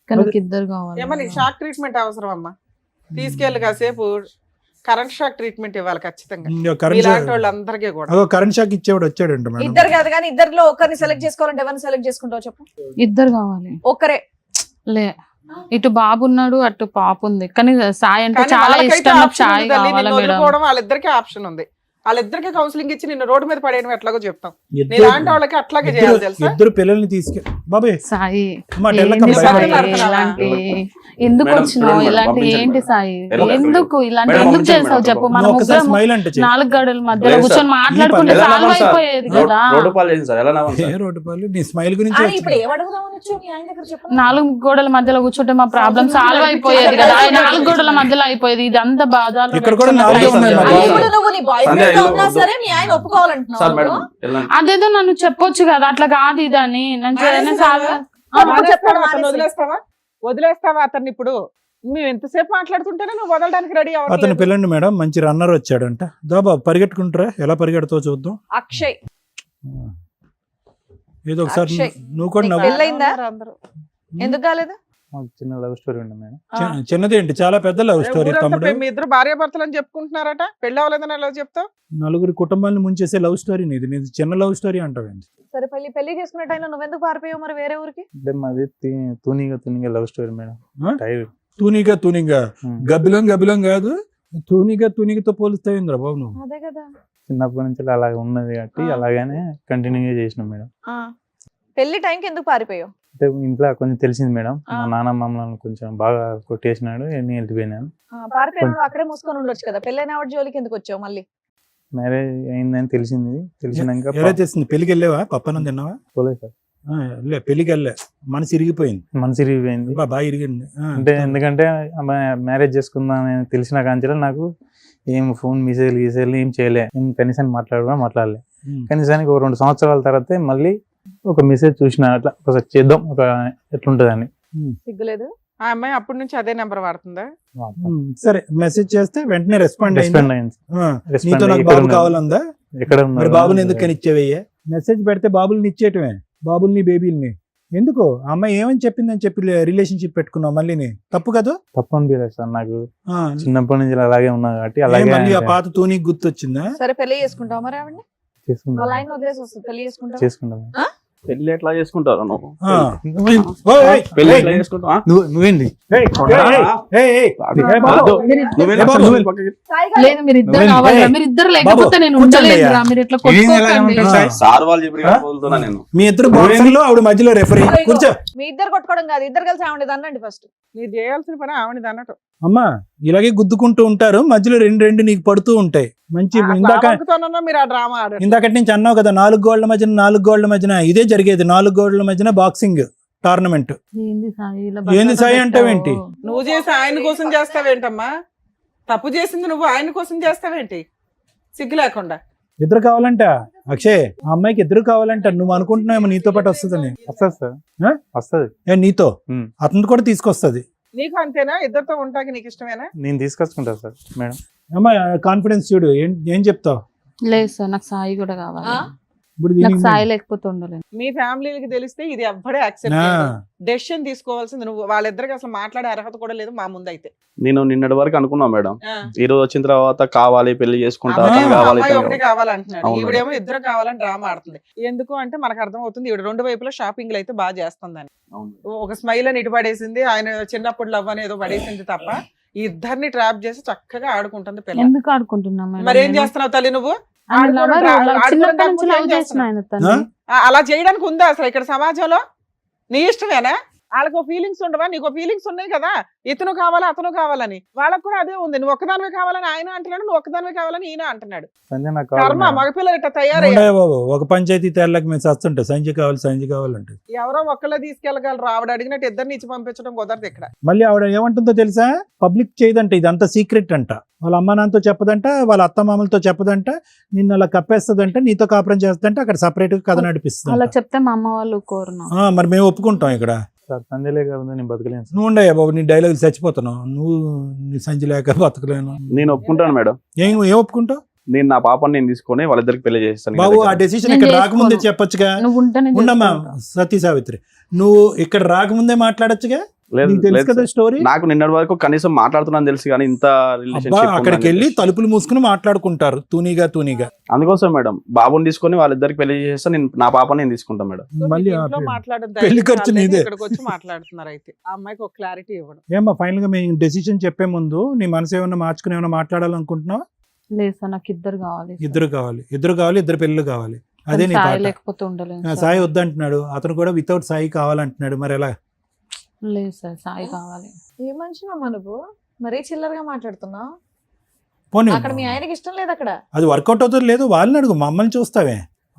కానీ నాకు ఇద్దరు కావాలి. ఏమో నీకు షాక్ ట్రీట్మెంట్ అవసరం అమ్మా, తీసుకెళ్ళి కాసేపు కరెంట్ షాక్ ట్రీట్మెంట్ ఇవ్వాలి ఖచ్చితంగా కరెంట్ ఇలాంటి వాళ్ళందరికీ కూడా. అదో కరెంట్ షాక్ ఇచ్చేవాడు వచ్చాడంట మేడం. ఇద్దరు కాదు కానీ ఇద్దరిలో ఒకరిని సెలెక్ట్ చేసుకోవాలంటే ఎవరిని సెలెక్ట్ చేసుకుంటావు చెప్పు? ఇద్దరు కావాలి. ఒక్కరే. లే, ఇటు బాబు ఉన్నాడు, అటు పాప ఉంది, కానీ సాయి అంటే కానీ చాలా వాళ్ళకైతే ఇష్టం. నాకు ఆప్షన్ సాయి ఉంది తల్లి, కావాలా నిన్ను మేడం. వదులుకోవడం వాళ్ళిద్దరికీ ఆప్షన్ ఉంది. వాళ్ళిద్దరికి కౌన్సిలింగ్ ఇచ్చి నిన్ను రోడ్డు మీద పడేయడం ఎట్లాగో చెప్తాం. ఇద్దరు- ఇలాంటి వాళ్ళకి అట్లాగే చేయాలి తెలుసా. ఇద్దరు పిల్లల్ని తీసుకె బాబే సాయి అమ్మా, ఏంటి టెల్లకమ్మ సాయి? భయపడుతున్నావా? ఇలాంటి ఎందుకు మేడం, వచ్చినావు? చూడండి, ఇలాంటి పంపించండి ఏంటి మేడం. సాయి? ఎలా ఎందుకు ఇలాంటి మేడం, ఎందుకు పంపించండి చేసావు మేడం. చెప్పు? మన నువ్వు ఒకసారి ముగ్గురం స్మైల్ అంటే చెయ్యి. 4 గడుల మధ్యలో లేదు కూర్చొని సార్. మాట్లాడుకుంటే ఎలా సాల్వ్ నవ్వాలి సార్? అయిపోయేది కదా. రోడ్డు పాలు చేసింది సార్, ఎలా నవ్వాలి సార్? రోడ్డు పాలు నీ స్మైల్ గురించి ఇప్పుడు వచ్చింది. ఏమడుగుదామని వచ్చావు మీ ఆయన దగ్గర చెప్పు? 4 గోడల మధ్యలో కూర్చుంటే మా ప్రాబ్లం సాల్వ్ అయిపోయేది కదా. 4 గోడల మధ్యలో అయిపోయేది, ఇది అంత బాధ. ఇక్కడ కూడా 4 ఉన్నాయి సంధ్య, మరి. ఇప్పుడు నువ్వు నీ బాయ్ సంధ్య, ఫ్రెండ్ ఇల్లు ఉన్నా వద్దు. సరే మీ ఆయన ఒప్పుకోవాలంటున్నావు సార్ మేడం నువ్వు? వెళ్ళండి. అదేదో నన్ను చెప్పొచ్చు కదా, అట్లా కాదు ఇదని నన్ను మానేసి సాల్వ్. చెప్పాడు అతన్ని మానేసి. వదిలేస్తావా అతన్ని? ఇప్పుడు మేము ఎంతసేపు మాట్లాడుతుంటేనే నువ్వు వదలడానికి రెడీ అతను అవ్వట్లేదు. పిల్లండి మేడం, మంచి రన్నర్ వచ్చాడంట. దాబా పరిగెట్టుకుంటారా, ఎలా పరిగెడతావు చూద్దాం. అక్షయ్ ఏదో ఒకసారి అక్షయ్, నువ్వు కూడా నీకు నవ్వు. పెళ్ళయిందా? అందరూ. ఎందుకు కాలేదు? చిన్న లవ్ స్టోరీ ఉంది మేడం. చిన్నదేంటి, చాలా పెద్ద లవ్ స్టోరీ ఊరంతా తమ్ముడు. మీ ఇద్దరు భార్యాభర్తలు అని చెప్పుకుంటున్నారట, పెళ్ళి అవ్వలేదని ఎలా చెప్తావు? నలుగురి కుటుంబాన్ని ముంచేసే లవ్ స్టోరీ నీది. నీది చిన్న లవ్ స్టోరీ అంటావేంటి? సరే పెళ్లి చేసుకునే టైంలో నువ్వెందుకు పారిపోయావు మరి వేరే ఊరికి? అంటే మాది తూనిగా లవ్ స్టోరీ మేడం. ఆ? టైర్ తూనిగా గబ్బిలం కాదు, తూనిగతో పోలుస్తాయింద్రా బాబు నువ్వు. అదే కదా. చిన్నప్పటి నుంచి అలాగే ఉన్నది కాబట్టి అలాగనే కంటిన్యూగా చేసినాం మేడం. పెళ్లి టైంకి ఎందుకు పారిపోయావు? అంటే ఇంట్లో కొంచెం తెలిసింది మేడం, మా ఆ. నాన్న మమ్మల్ని కొంచెం బాగా కొట్టేసినాడు, నేను వెళ్ళిపోయినాను. పారిపోయావు అక్కడే మూసుకొని ఉండొచ్చు కదా. పెళ్ళైన ఆవిడ జోలికి ఎందుకు వచ్చావు మళ్ళీ? మ్యారేజ్ అయిందని తెలిసినాక ఎలా చేసింది? పెళ్లికి వెళ్ళావా? పప్పనం తిన్నావా? పోలేదు సార్, పెళ్లికి వెళ్ళా, మనసు ఇరిగిపోయింది. మనసు ఇరిగిపోయింది. బాగా ఇరిగింది. అంటే ఎందుకంటే మ్యారేజ్ చేసుకుందాం తెలిసిన కాంచెలో నాకు ఏం ఫోన్ మెసేజ్లు ఏం చేయలే, ఏం కనీసం మాట్లాడలే. కనీసానికి ఒక 2 సంవత్సరాల తర్వాత మళ్ళీ ఒక మెసేజ్ చూసిన, అట్లా ఒకసారి చేద్దాం ఒక ఎట్లుంటది అని. సిగ్గులేదు? ఆ అమ్మాయి అప్పటి నుంచి అదే నెంబర్ వాడుతుందా? సరే, మెసేజ్ చేస్తే వెంటనే రెస్పాండ్ రెస్పాండ్ అయింది. నీతో నాకు ఎక్కడ బాబు ఉన్నారు? కావాలందా? ఎక్కడ మరి ఉన్నారు? బాబుని ఎందుకు కనిచ్చేవయ్యా? మెసేజ్ పెడితే బాబుల్ని ఇచ్చేయటమే, బాబుల్ని బేబీల్ని ఎందుకు? ఆ అమ్మాయి ఏమని చెప్పిందని చెప్పి రిలేషన్షిప్ పెట్టుకున్నావు మళ్ళీ, తప్పు కదా? తప్పు అనిపించలేదు సార్, నాకు ఆ, చిన్నప్పటి నుంచి అలాగే ఉన్నా కాబట్టి ఏ అలాగే మళ్ళీ ఆ పాత తూనికి గుర్తొచ్చిందా? సరే పెళ్లి చేసుకుంటావు మరి ఆవిడని? వాళ్ళ ఆయన వదిలేసి వస్తుంది, పెళ్లి చేసుకుంటావు? చేసుకుంటాం. పెళ్లి ఎట్లా చేసుకుంటారు నువ్వు? ఆ. ఓయ్, ఓయ్, పెళ్లి ఏయ్, ఎట్లా చేసుకుంటావా? నువ్వేంటి ఏయ్, ఏయ్, ఏయ్, ఏ బాబు, వద్దు. మీరు- నువ్వెళ్ళి ఏ బాబు, అసలు పక్కకి. సాయి గారు, లేదు, మీరు ఇద్దరు నువ్వేంటి? కావాలి, ఏయ్, మీరు ఇద్దరు బాబు, లేకపోతే నేను కూర్చోండి ఉండలేదురా. అయ్యా. మీరు ఇట్లా ఇదేం ఎలాగ కొట్టుకోకండి. ఉంటుంది సార్? సార్ వాళ్ళు చెప్పి వదులుతున్నా నేను. మీ ఇద్దరు బాక్సింగ్ లో ఆవిడ మధ్యలో రెఫరీ. కూర్చో. మీ ఇద్దరు కొట్టుకోవడం కాదు, ఇద్దరు కలిసి ఆవిడ అనండి ఫస్ట్. మీరు చేయాల్సిన పని ఆవిడది అన్నట్టు. అమ్మా, ఇలాగే గుద్దుకుంటూ ఉంటారు, మధ్యలో రెండు నీకు పడుతూ ఉంటాయి. మంచి బావకుతోనన్నా మీరు ఆ డ్రామా ఆడారు. ఇందాకటి నుంచి అన్నావు కదా, 4 గోళ్ల మధ్యన ఇదే జరిగేది. 4 గోళ్ల మధ్యన బాక్సింగ్ టోర్నమెంట్. ఏంది సాయి ఇలా ఏంది సాయి బట్టలు అంటావేంటి? పెట్టావు? నువ్వు చేసి ఆయన కోసం చేస్తావేంటమ్మా? తప్పు చేసింది నువ్వు ఆయన కోసం చేస్తావేంటి సిగ్గు లేకుండా? ఇద్దరు కావాలంట అక్షయ్, ఆ అమ్మాయికి ఇద్దరు కావాలంట. నువ్వు అనుకుంటున్నావేమో నీతో పాటు వస్తుందని. వస్తుంది సార్, ఆ? వస్తుంది. నీతో ఉమ్. అతను కూడా తీసుకొస్తుంది. నీకు అంతేనా? ఇద్దరితో ఉంటాకి నీకు ఇష్టమేనా? నేను తీసుకొచ్చుకుంటా సార్ మేడం. అమ్మా, కాన్ఫిడెన్స్ చూడు. ఏం చెప్తావు లేదు సార్, నాకు సాయి కూడా కావాలి. ఇప్పుడు నాకు దీనికి? సాయి లేకపోతే ఉండలేను. మీ ఫ్యామిలీకి తెలిస్తే ఇది ఎవ్వడే యాక్సెప్ట్ ఆ, చేయదు. డెసిషన్ తీసుకోవాల్సింది నువ్వు. వాళ్ళిద్దరికి అసలు మాట్లాడే అర్హత కూడా లేదు మా ముందు అయితే. నేను నిన్నటి వరకు అనుకున్నా మేడం, ఈ రోజు వచ్చిన తర్వాత కావాలి, పెళ్లి చేసుకుంటా, అమ్మాయి అతను కావాలి, అమ్మాయి ఇతను ఒకటి కావాలి. కావాలంటున్నాడు, అవును. ఈవిడేమో ఇద్దరు కావాలని డ్రామా ఆడుతుంది. ఎందుకు అంటే మనకు అర్థం అవుతుంది ఈవిడ 2 వైపులా షాపింగ్లు అయితే బాగా చేస్తుందని. అవును. ఒక స్మైల్ అని ఇటు పడేసింది, ఆయన చిన్నప్పుడు లవ్ అని ఏదో పడేసింది తప్ప ఈ ఇద్దరిని ట్రాప్ చేసి చక్కగా ఆడుకుంటుంది పిల్ల. ఎందుకు ఆడుకుంటున్నా మేడం? మరి ఏం నేను? చేస్తున్నావు తల్లి నువ్వు? ఆయన ఆడుకోవడం lover, రా- ఆడుకోవడం చిన్నప్పటి నుంచి కాకపోతే లవ్ ఏం చేసిన చేస్తున్నావు? ఆయన తన్ని. ఆ? అలా చేయడానికి ఉందా అసలు ఇక్కడ సమాజంలో? నీ ఇష్టమేనా? వాళ్ళకు ఫీలింగ్స్ ఉండవా? నీకు ఫీలింగ్స్ ఉన్నాయి కదా, ఇతను కావాలా అతను కావాలని. వాళ్ళకు కూడా అదే ఉంది, నువ్వు ఒక్కదానివే కావాలని ఆయన అంటున్నాడు, నువ్వు ఒక్కదానివే కావాలని ఈయన అంటున్నాడు. సంజయ్ నాకు కర్మ, కావాలి మేడం. మగపిల్లలు ఇట్లా తయారయ్యారు. ఉండయా బాబు, ఒక పంచాయతీ తేర్లకు మేము చస్తుంటే సంజయ్ కావాలంటే ఎవరో ఒక్కళ్ళే తీసుకెళ్ళగలరు. ఆవిడ అడిగినట్టు ఇద్దరిని ఇచ్చి పంపించడం కుదరదు ఇక్కడ. మళ్ళీ ఆవిడ ఏమంటుందో తెలుసా, పబ్లిక్ చేయదంట, ఇదంతా సీక్రెట్ అంట, వాళ్ళ అమ్మ నాన్నతో చెప్పదంట, వాళ్ళ అత్త మామలతో చెప్పదంట, నిన్ను అలా కప్పేస్తుందంట, నీతో కాపురం చేస్తుందంటే అక్కడ సపరేట్ గా కథ నడిపిస్తుంది. అలా చెప్తే మా అమ్మ వాళ్ళు కోరును. మరి మేము ఒప్పుకుంటాం ఇక్కడ. సార్ సంజయ్ లేక నేను బతకలేను సార్. నువ్వు ఉండయా బాబు, నీ డైలాగులు చచ్చిపోతున్నావు, నువ్వు నీ సంజయ్ లేక బతకలేను. నేను ఒప్పుకుంటాను మేడం. ఏం ఒప్పుకుంటావు నేను నా పాపని నేను తీసుకొని వాళ్ళిద్దరికి పెళ్లి చేస్తాను. బాబు? ఆ డెసిషన్ ఇక్కడ రాకముందే చెప్పొచ్చుగా. నువ్వు ఉంటేనే ఉండమ్మా సతీ సావిత్రి, నువ్వు ఇక్కడ రాకముందే మాట్లాడొచ్చుగా. లేదు, నీకు తెలుసు లేదు కదా సార్. స్టోరీ. నాకు నిన్నటి వరకు కనీసం మాట్లాడుతున్నాను తెలుసు, కానీ ఇంత అబ్బా, రిలేషన్షిప్ అక్కడికి వెళ్ళి తలుపులు మూసుకుని మాట్లాడుకుంటారు తూనీగా. అందుకోసం మేడం బాబుని తీసుకొని వాళ్ళిద్దరికి పెళ్లి చేస్తే నేను నా పాపని నేను తీసుకుంటాను మేడం. సో మళ్ళీ మీకు ఆ ఇంట్లో పెళ్లి- మాట్లాడడం పెళ్లి ఖర్చు ధైర్యం నీదే. చాలేక ఇక్కడికి వచ్చి మాట్లాడుతున్నారు. అయితే ఆ అమ్మాయికి ఒక క్లారిటీ ఇవ్వడం. ఏమ్మా ఫైనల్ గా మేము డెసిషన్ చెప్పే ముందు నీ మనసు ఏమన్నా మార్చుకుని ఏమన్నా మాట్లాడాలనుకుంటున్నావు? లేదు సార్, నాకు ఇద్దరు కావాలి సార్. ఇద్దరు కావాలి, ఇద్దరు పెళ్ళిళ్ళు కావాలి. అదే నీ సాయి పాట. లేకపోతే ఉండలేను ఆ, సార్. సాయి వద్దంటున్నాడు, అతను కూడా వితౌట్ సాయి కావాలంటున్నాడు. మరి ఎలా? లేదు సార్, సాయి కావాలి. ఏ మనిషి అమ్మ నువ్వు, మరీ చిల్లరగా మాట్లాడుతున్నావు. పోనీ అక్కడ మీ ఆయనకి ఇష్టం లేదు అక్కడ. అది వర్కౌట్ అవుతుంది లేదు, వాళ్ళని అడుగు, మమ్మల్ని చూస్తావే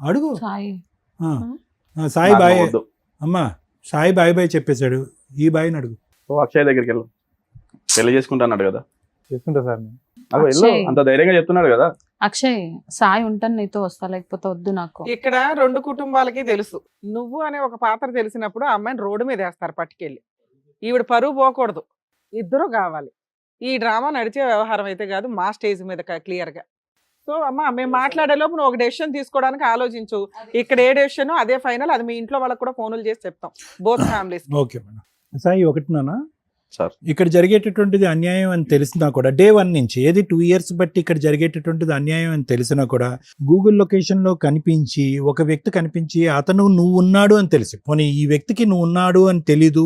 అడుగు. సాయి ఆ. సాయి నాకు బాయ్ వద్దు. అమ్మా, సాయి బాయ్ చెప్పేశాడు, ఈ బాయ్ని అడుగు. ఓ అక్షయ్ దగ్గరికి వెళ్ళు, పెళ్లి చేసుకుంటాన్నాడు కదా. చేసుకుంటా సార్ నేను. అగో వెళ్ళు, అక్షయ్. అంత ధైర్యంగా చెప్తున్నాడు కదా. అక్షయ్, సాయి ఉంటాను నీతో వస్తా, లేకపోతే వద్దు నాకు. ఇక్కడ రెండు కుటుంబాలకి తెలుసు, నువ్వు అనే ఒక పాత్ర తెలిసినప్పుడు ఆ అమ్మాయిని రోడ్డు మీద వేస్తారు పట్టుకెళ్ళి. ఈవిడ పరువు పోకూడదు, ఇద్దరు కావాలి. ఈ డ్రామా నడిచే వ్యవహారం అయితే కాదు, మా స్టేజ్ మీద క్లియర్ గా. సో అమ్మ, మేము మాట్లాడే లోపు నువ్వు ఒక డెసిషన్ తీసుకోవడానికి ఆలోచించు. ఇక్కడ ఏ డెసిషన్ అదే ఫైనల్, అది మీ ఇంట్లో వాళ్ళకి కూడా ఫోన్లు చేసి చెప్తాం, both families. Okay madam. Sai ఒకటినా సార్ ఇక్కడ జరిగేటటువంటిది అన్యాయం అని తెలిసినా కూడా డే 1 నుంచి ఏది 2 years బట్టి ఇక్కడ జరిగేటటువంటిది అన్యాయం అని తెలిసినా కూడా గూగుల్ లొకేషన్ లో కనిపించి ఒక వ్యక్తి కనిపించి అతను నువ్వు ఉన్నాడు అని తెలిసి, పోనీ ఈ వ్యక్తికి నువ్వు ఉన్నాడు అని తెలీదు,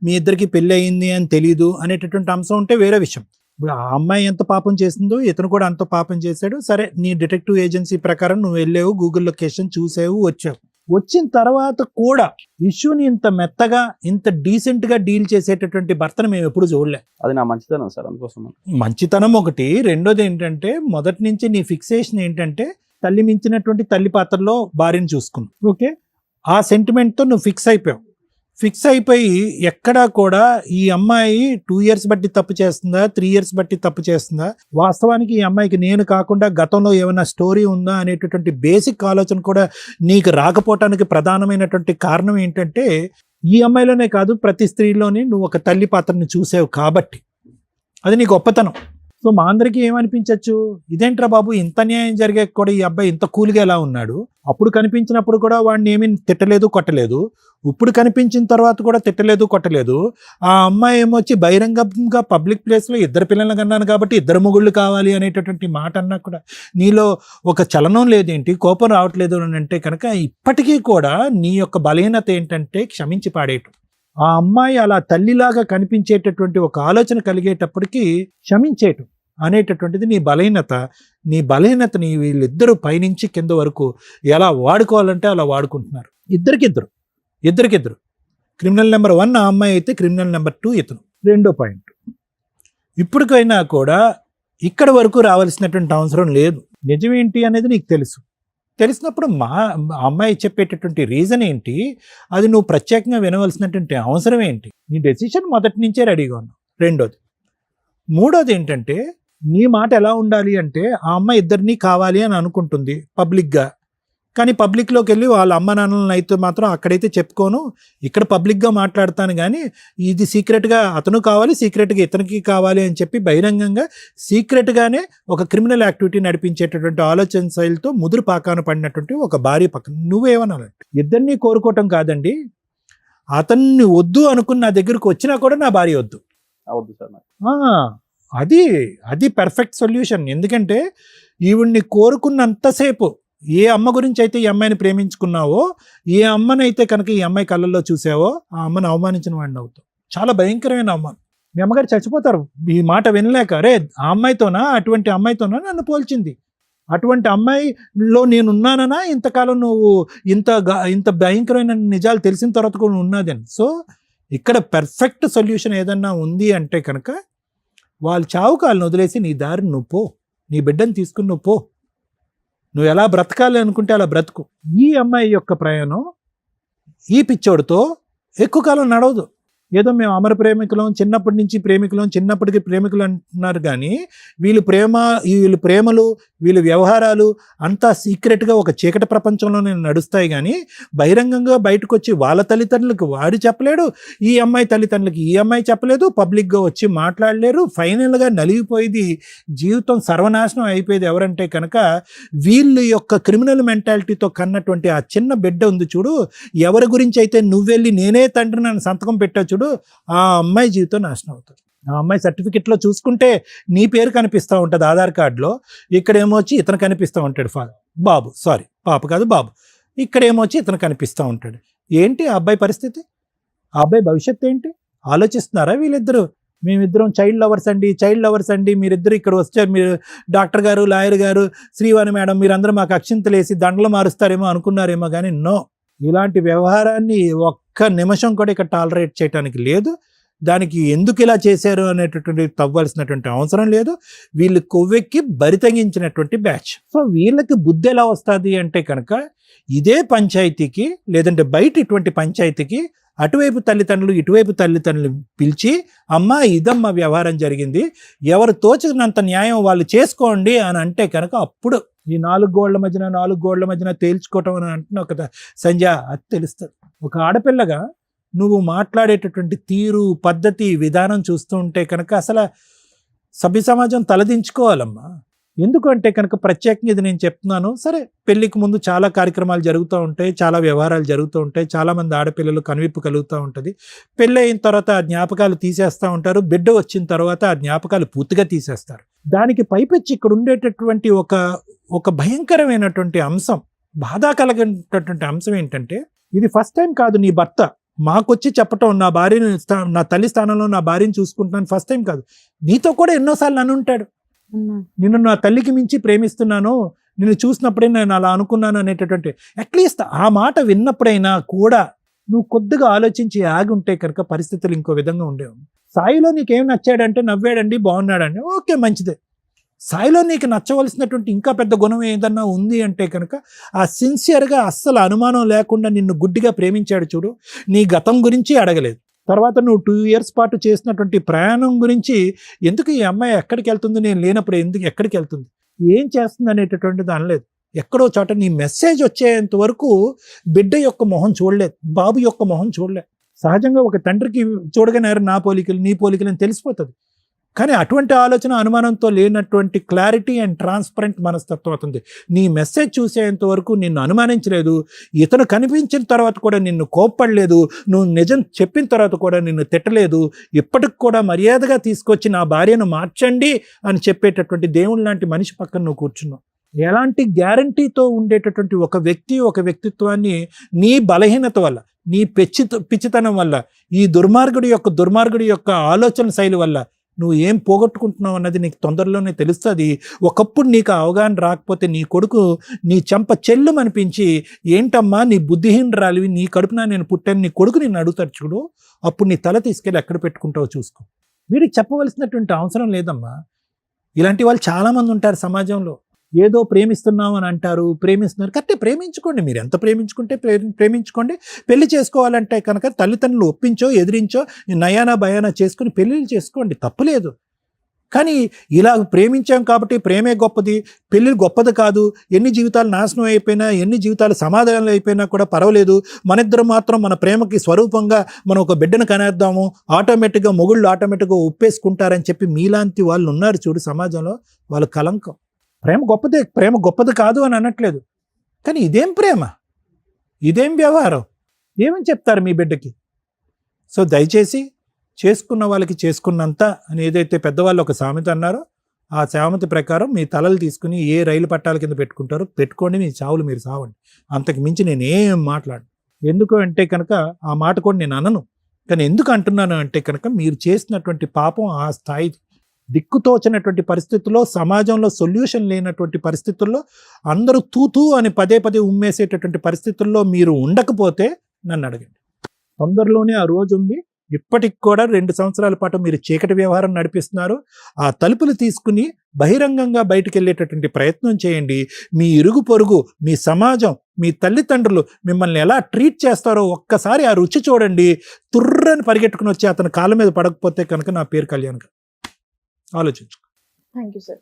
మీ ఇద్దరికి పెళ్లి అయింది అని తెలీదు అనేటటువంటి అంశం ఉంటే వేరే విషయం. ఇప్పుడు ఆ అమ్మాయి ఎంత పాపం చేసిందో ఇతను కూడా అంత పాపం చేశాడు. సరే, నీ డిటెక్టివ్ ఏజెన్సీ ప్రకారం నువ్వు వెళ్ళావు, గూగుల్ లొకేషన్ చూసావు, వచ్చావు. వచ్చిన తర్వాత కూడా ఇష్యూని ఇంత మెత్తగా ఇంత డీసెంట్ గా డీల్ చేసేటటువంటి భర్తను మేము ఎప్పుడు చూడలే. అది నా మంచితనం సార్, అందుకోసం. మంచితనం ఒకటి. రెండోది ఏంటంటే మొదటి నుంచి నీ ఫిక్సేషన్ ఏంటంటే తల్లి మించినటువంటి తల్లి పాత్రలో భార్యను చూసుకున్నావు. ఓకే, ఆ సెంటిమెంట్తో నువ్వు ఫిక్స్ అయిపోయి ఎక్కడా కూడా ఈ అమ్మాయి 2 years బట్టి తప్పు చేస్తుందా, 3 years బట్టి తప్పు చేస్తుందా, వాస్తవానికి ఈ అమ్మాయికి నేను కాకుండా గతంలో ఏమైనా స్టోరీ ఉందా అనేటటువంటి బేసిక్ ఆలోచన కూడా నీకు రాకపోవటానికి ప్రధానమైనటువంటి కారణం ఏంటంటే ఈ అమ్మాయిలోనే కాదు ప్రతి స్త్రీలోని నువ్వు ఒక తల్లి పాత్రని చూసావు కాబట్టి అది నీ గొప్పతనం. సో మా అందరికీ ఏమనిపించవచ్చు, ఇదేంట్రా బాబు ఇంత న్యాయం జరిగే కూడా ఈ అబ్బాయి ఇంత కూల్గా ఎలా ఉన్నాడు, అప్పుడు కనిపించినప్పుడు కూడా వాడిని ఏమీ తిట్టలేదు కొట్టలేదు, ఇప్పుడు కనిపించిన తర్వాత కూడా తిట్టలేదు కొట్టలేదు. ఆ అమ్మాయి ఏమొచ్చి బహిరంగంగా పబ్లిక్ ప్లేస్లో ఇద్దరు పిల్లలు కన్నాను కాబట్టి ఇద్దరు మొగుళ్ళు కావాలి అనేటటువంటి మాట అన్నా కూడా నీలో ఒక చలనం లేదేంటి, కోపం రావట్లేదు అని అంటే కనుక ఇప్పటికీ కూడా నీ యొక్క బలహీనత ఏంటంటే క్షమించి పాడేయటం. ఆ అమ్మాయి అలా తల్లిలాగా కనిపించేటటువంటి ఒక ఆలోచన కలిగేటప్పటికీ క్షమించేయటం అనేటటువంటిది నీ బలహీనత. నీ బలహీనతని వీళ్ళిద్దరూ పైనుంచి కింద వరకు ఎలా వాడుకోవాలంటే అలా వాడుకుంటున్నారు. ఇద్దరికిద్దరు. క్రిమినల్ నెంబర్ 1 ఆ అమ్మాయి అయితే క్రిమినల్ నెంబర్ 2 ఇతను. రెండో పాయింట్, ఇప్పటికైనా కూడా ఇక్కడ వరకు రావాల్సినటువంటి అవసరం లేదు. నిజమేంటి అనేది నీకు తెలిసినప్పుడు మా అమ్మాయి చెప్పేటటువంటి రీజన్ ఏంటి, అది నువ్వు ప్రత్యేకంగా వినవలసినటువంటి అవసరం ఏంటి, నీ డెసిషన్ మొదటి నుంచే రెడీగా ఉన్నావు. మూడోది ఏంటంటే నీ మాట ఎలా ఉండాలి అంటే ఆ అమ్మాయి ఇద్దరినీ కావాలి అని అనుకుంటుంది పబ్లిక్గా, కానీ పబ్లిక్లోకి వెళ్ళి వాళ్ళ అమ్మ నాన్నలను అయితే మాత్రం అక్కడైతే చెప్పుకోను, ఇక్కడ పబ్లిక్గా మాట్లాడతాను, కానీ ఇది సీక్రెట్గా అతను కావాలి, సీక్రెట్గా ఇతనికి కావాలి అని చెప్పి బహిరంగంగా సీక్రెట్గానే ఒక క్రిమినల్ యాక్టివిటీ నడిపించేటటువంటి ఆలోచన శైలితో ముదురు పాకాన పడినటువంటి ఒక భార్య పక్కన నువ్వేమనాలంటే ఇద్దరినీ కోరుకోవటం కాదండి, అతన్ని వద్దు అనుకుని నా దగ్గరకు వచ్చినా కూడా నా భార్య వద్దు. అవద్దు సార్ నాకు. అది పర్ఫెక్ట్ సొల్యూషన్. ఎందుకంటే ఈవిడ్ని కోరుకున్నంతసేపు ఏ అమ్మ గురించి అయితే ఈ అమ్మాయిని ప్రేమించుకున్నావో, ఏ అమ్మనైతే కనుక ఈ అమ్మాయి కళ్ళల్లో చూసావో ఆ అమ్మని అవమానించిన వాడిని అవుతావు. చాలా భయంకరమైన అవమానం. మీ అమ్మగారు చచ్చిపోతారు ఈ మాట వినలేక. రే ఆ అమ్మాయితోనా, అటువంటి అమ్మాయితోనా నన్ను పోల్చింది, అటువంటి అమ్మాయిలో నేనున్నానన్నా ఇంతకాలం నువ్వు ఇంత భయంకరమైన నిజాలు తెలిసిన తర్వాత కూడా ఉన్నదని. సో ఇక్కడ పర్ఫెక్ట్ సొల్యూషన్ ఏదన్నా ఉంది అంటే కనుక వాళ్ళు చావు కాళ్ళని వదిలేసి నీ దారి నువ్వు పో, నీ బిడ్డను తీసుకుని నువ్వు పో, నువ్వు ఎలా బ్రతకాలి అనుకుంటే అలా బ్రతుకు. ఈ అమ్మాయి యొక్క ప్రయాణం ఈ పిచ్చోడితో ఎక్కువ కాలం నడవదు. ఏదో మేము అమర ప్రేమికులం, చిన్నప్పటి నుంచి ప్రేమికులం, చిన్నప్పటికి ప్రేమికులు అంటున్నారు కానీ వీళ్ళు ప్రేమలు వీళ్ళ వ్యవహారాలు అంతా సీక్రెట్గా ఒక చీకటి ప్రపంచంలోనే నడుస్తాయి. కానీ బహిరంగంగా బయటకు వచ్చి వాళ్ళ తల్లిదండ్రులకు వాడు చెప్పలేడు, ఈ అమ్మాయి తల్లిదండ్రులకి ఈ అమ్మాయి చెప్పలేదు, పబ్లిక్గా వచ్చి మాట్లాడలేరు. ఫైనల్గా నలిగిపోయేది, జీవితం సర్వనాశనం అయిపోయేది ఎవరంటే కనుక వీళ్ళు యొక్క క్రిమినల్ మెంటాలిటీతో కన్నటువంటి ఆ చిన్న బిడ్డ ఉంది చూడు, ఎవరి గురించి అయితే నువ్వెళ్ళి నేనే తండ్రి నన్ను సంతకం పెట్టా చూడు, ఆ అమ్మాయి జీవితం నాశనం అవుతుంది. ఆ అమ్మాయి సర్టిఫికెట్లో చూసుకుంటే నీ పేరు కనిపిస్తూ ఉంటుంది ఆధార్ కార్డులో, ఇక్కడేమో వచ్చి ఇతను కనిపిస్తూ ఉంటాడు బాబు, సారీ పాప కాదు బాబు, ఇక్కడేమో వచ్చి ఇతను కనిపిస్తూ ఉంటాడు. ఏంటి ఆ అబ్బాయి పరిస్థితి? ఆ అబ్బాయి భవిష్యత్తు ఏంటి ఆలోచిస్తున్నారా వీళ్ళిద్దరూ? మేమిద్దరం చైల్డ్ లవర్స్ అండి, మీరిద్దరు ఇక్కడ వస్తే మీరు డాక్టర్ గారు, లాయర్ గారు, శ్రీవాణి మేడం మీరందరూ మాకు అక్షింతలేసి దండలు మారుస్తారేమో అనుకున్నారేమో, కానీ నో, ఇలాంటి వ్యవహారాన్ని ఒక్క నిమిషం కూడా ఇక్కడ టాలరేట్ చేయడానికి లేదు. దానికి ఎందుకు ఇలా చేశారు అనేటటువంటి తవ్వాల్సినటువంటి అవసరం లేదు. వీళ్ళు కొవ్వెక్కి బరితెగించినటువంటి బ్యాచ్. సో వీళ్ళకి బుద్ధి ఎలా వస్తుంది అంటే కనుక ఇదే పంచాయతీకి లేదంటే బయట ఇటువంటి పంచాయతీకి అటువైపు తల్లిదండ్రులు ఇటువైపు తల్లిదండ్రులు పిలిచి అమ్మా ఇదమ్మా వ్యవహారం జరిగింది, ఎవరు తోచినంత న్యాయం వాళ్ళు చేసుకోండి అని అంటే కనుక అప్పుడు ఈ నాలుగు గోళ్ల మధ్యన తేల్చుకోవటం అని అంటున్నావు కదా సంధ్య, అది తెలుస్తుంది. ఒక ఆడపిల్లగా నువ్వు మాట్లాడేటటువంటి తీరు, పద్ధతి, విధానం చూస్తూ ఉంటే కనుక అసలు సభ్య సమాజం తలదించుకోవాలమ్మా. ఎందుకంటే కనుక ప్రత్యేకంగా ఇది నేను చెప్తున్నాను. సరే, పెళ్లికి ముందు చాలా కార్యక్రమాలు జరుగుతూ ఉంటాయి, చాలా వ్యవహారాలు జరుగుతూ ఉంటాయి, చాలామంది ఆడపిల్లలు కనువిప్పు కలుగుతూ ఉంటుంది. పెళ్ళి అయిన తర్వాత ఆ జ్ఞాపకాలు తీసేస్తూ ఉంటారు, బిడ్డ వచ్చిన తర్వాత ఆ జ్ఞాపకాలు పూర్తిగా తీసేస్తారు. దానికి పైపెచ్చి ఇక్కడ ఉండేటటువంటి ఒక భయంకరమైనటువంటి అంశం, బాధ కలిగినటువంటి అంశం ఏంటంటే, ఇది ఫస్ట్ టైం కాదు నీ భర్త మాకొచ్చి చెప్పటం, నా భార్యను నా తల్లి స్థానంలో నా భార్యను చూసుకుంటున్నాను ఫస్ట్ టైం కాదు, నీతో కూడా ఎన్నోసార్లు అని ఉంటాడు. నిన్ను నా తల్లికి మించి ప్రేమిస్తున్నాను, నిన్ను చూసినప్పుడే నేను అలా అనుకున్నాను అనేటటువంటి అట్లీస్ట్ ఆ మాట విన్నప్పుడైనా కూడా నువ్వు కొద్దిగా ఆలోచించి ఆగి ఉంటే కనుక పరిస్థితులు ఇంకో విధంగా ఉండేవి. సాయిలో నీకేం నచ్చాడంటే నవ్వాడండి, బాగున్నాడండి, ఓకే మంచిదే. సాయిలో నీకు నచ్చవలసినటువంటి ఇంకా పెద్ద గుణం ఏదన్నా ఉంది అంటే కనుక ఆ సిన్సియర్గా అస్సలు అనుమానం లేకుండా నిన్ను గుడ్డిగా ప్రేమించాడు చూడు, నీ గతం గురించి అడగలేదు. తర్వాత నువ్వు 2 years పాటు చేసినటువంటి ప్రయాణం గురించి, ఎందుకు ఈ అమ్మాయి ఎక్కడికి వెళ్తుంది, నేను లేనప్పుడు ఎందుకు ఎక్కడికి వెళ్తుంది, ఏం చేస్తుంది అనేటటువంటిది అనలేదు. ఎక్కడో చోట నీ మెసేజ్ వచ్చేంత వరకు బిడ్డ యొక్క మొహం చూడలేదు, బాబు యొక్క మొహం చూడలేదు. సహజంగా ఒక తండ్రికి చూడగానే నా పోలికలు నీ పోలికలు అని తెలిసిపోతుంది. కానీ అటువంటి ఆలోచన అనుమానంతో లేనటువంటి క్లారిటీ అండ్ ట్రాన్స్పరెంట్ మనస్తత్వం అవుతుంది. నీ మెసేజ్ చూసేంత వరకు నిన్ను అనుమానించలేదు, ఇతను కనిపించిన తర్వాత కూడా నిన్ను కోప్పడలేదు, నువ్వు నిజం చెప్పిన తర్వాత కూడా నిన్ను తిట్టలేదు, ఇప్పటికి కూడా మర్యాదగా తీసుకొచ్చి నా భార్యను మార్చండి అని చెప్పేటటువంటి దేవుని లాంటి మనిషి పక్కన నువ్వు కూర్చున్నావు. ఎలాంటి గ్యారంటీతో ఉండేటటువంటి ఒక వ్యక్తిత్వాన్ని నీ బలహీనత వల్ల, నీ పిచ్చితనం వల్ల, ఈ దుర్మార్గుడి యొక్క ఆలోచన శైలి వల్ల నువ్వు ఏం పోగొట్టుకుంటున్నావు అన్నది నీకు తొందరలోనే తెలుస్తుంది. ఒకప్పుడు నీకు అవగాహన రాకపోతే నీ కొడుకు నీ చెంప చెల్లు అనిపించి, ఏంటమ్మా నీ బుద్ధిహీనరాలివి, నీ కడుపున నేను పుట్టాను, నీ కొడుకు నిన్ను అడుగుతాడు చూడు, అప్పుడు నీ తల తీసుకెళ్ళి ఎక్కడ పెట్టుకుంటావో చూసుకో. వీడికి చెప్పవలసినటువంటి అవసరం లేదమ్మా. ఇలాంటి వాళ్ళు చాలామంది ఉంటారు సమాజంలో. ఏదో ప్రేమిస్తున్నాం అని అంటారు, ప్రేమిస్తున్నారు. కరెక్టే, ప్రేమించుకోండి, మీరు ఎంత ప్రేమించుకుంటే ప్రేమించుకోండి. పెళ్లి చేసుకోవాలంటే కనుక తల్లిదండ్రులు ఒప్పించో ఎదిరించో నయానా భయానా చేసుకుని పెళ్ళిళ్ళు చేసుకోండి, తప్పులేదు. కానీ ఇలా ప్రేమించాం కాబట్టి ప్రేమే గొప్పది, పెళ్ళి గొప్పది కాదు, ఎన్ని జీవితాలు నాశనం అయిపోయినా, ఎన్ని జీవితాలు సమాధానాలు అయిపోయినా కూడా పర్వాలేదు, మన మాత్రం మన ప్రేమకి స్వరూపంగా మనం ఒక బిడ్డను కనేద్దాము, ఆటోమేటిక్గా మొగుళ్ళు ఆటోమేటిక్గా ఒప్పేసుకుంటారని చెప్పి మీలాంటి వాళ్ళు ఉన్నారు చూడు సమాజంలో, వాళ్ళు కలంకం. ప్రేమ గొప్పది కాదు అని అనట్లేదు, కానీ ఇదేం ప్రేమ, ఇదేం వ్యవహారం, ఏమని చెప్తారు మీ బిడ్డకి? సో దయచేసి చేసుకున్న వాళ్ళకి చేసుకున్నంత అని ఏదైతే పెద్దవాళ్ళు ఒక సామెత అన్నారో, ఆ సామెత ప్రకారం మీ తలలు తీసుకుని ఏ రైలు పట్టాల కింద పెట్టుకుంటారో పెట్టుకోండి, మీ చావులు మీరు సావండి. అంతకు మించి నేనేం మాట్లాడు. ఎందుకు అంటే కనుక ఆ మాట కూడా నేను అనను, కానీ ఎందుకు అంటున్నాను అంటే కనుక మీరు చేసినటువంటి పాపం ఆ స్థాయి, దిక్కుతోచినటువంటి పరిస్థితుల్లో, సమాజంలో సొల్యూషన్ లేనటువంటి పరిస్థితుల్లో, అందరూ తూతూ అని పదే ఉమ్మేసేటటువంటి పరిస్థితుల్లో మీరు ఉండకపోతే నన్ను అడగండి. తొందరలోనే ఆ రోజు ఉంది, ఇప్పటికి కూడా 2 సంవత్సరాల పాటు మీరు చీకటి వ్యవహారం నడిపిస్తున్నారు. ఆ తలుపులు తీసుకుని బహిరంగంగా బయటికి వెళ్ళేటటువంటి ప్రయత్నం చేయండి. మీ ఇరుగు పొరుగు, మీ సమాజం, మీ తల్లిదండ్రులు మిమ్మల్ని ఎలా ట్రీట్ చేస్తారో ఒక్కసారి ఆ రుచి చూడండి. తుర్రని పరిగెట్టుకుని వచ్చి అతని కాళ్ళ మీద పడకపోతే కనుక నా పేరు కళ్యాణ్ గారు. ఆలోచించు. Thank you sir.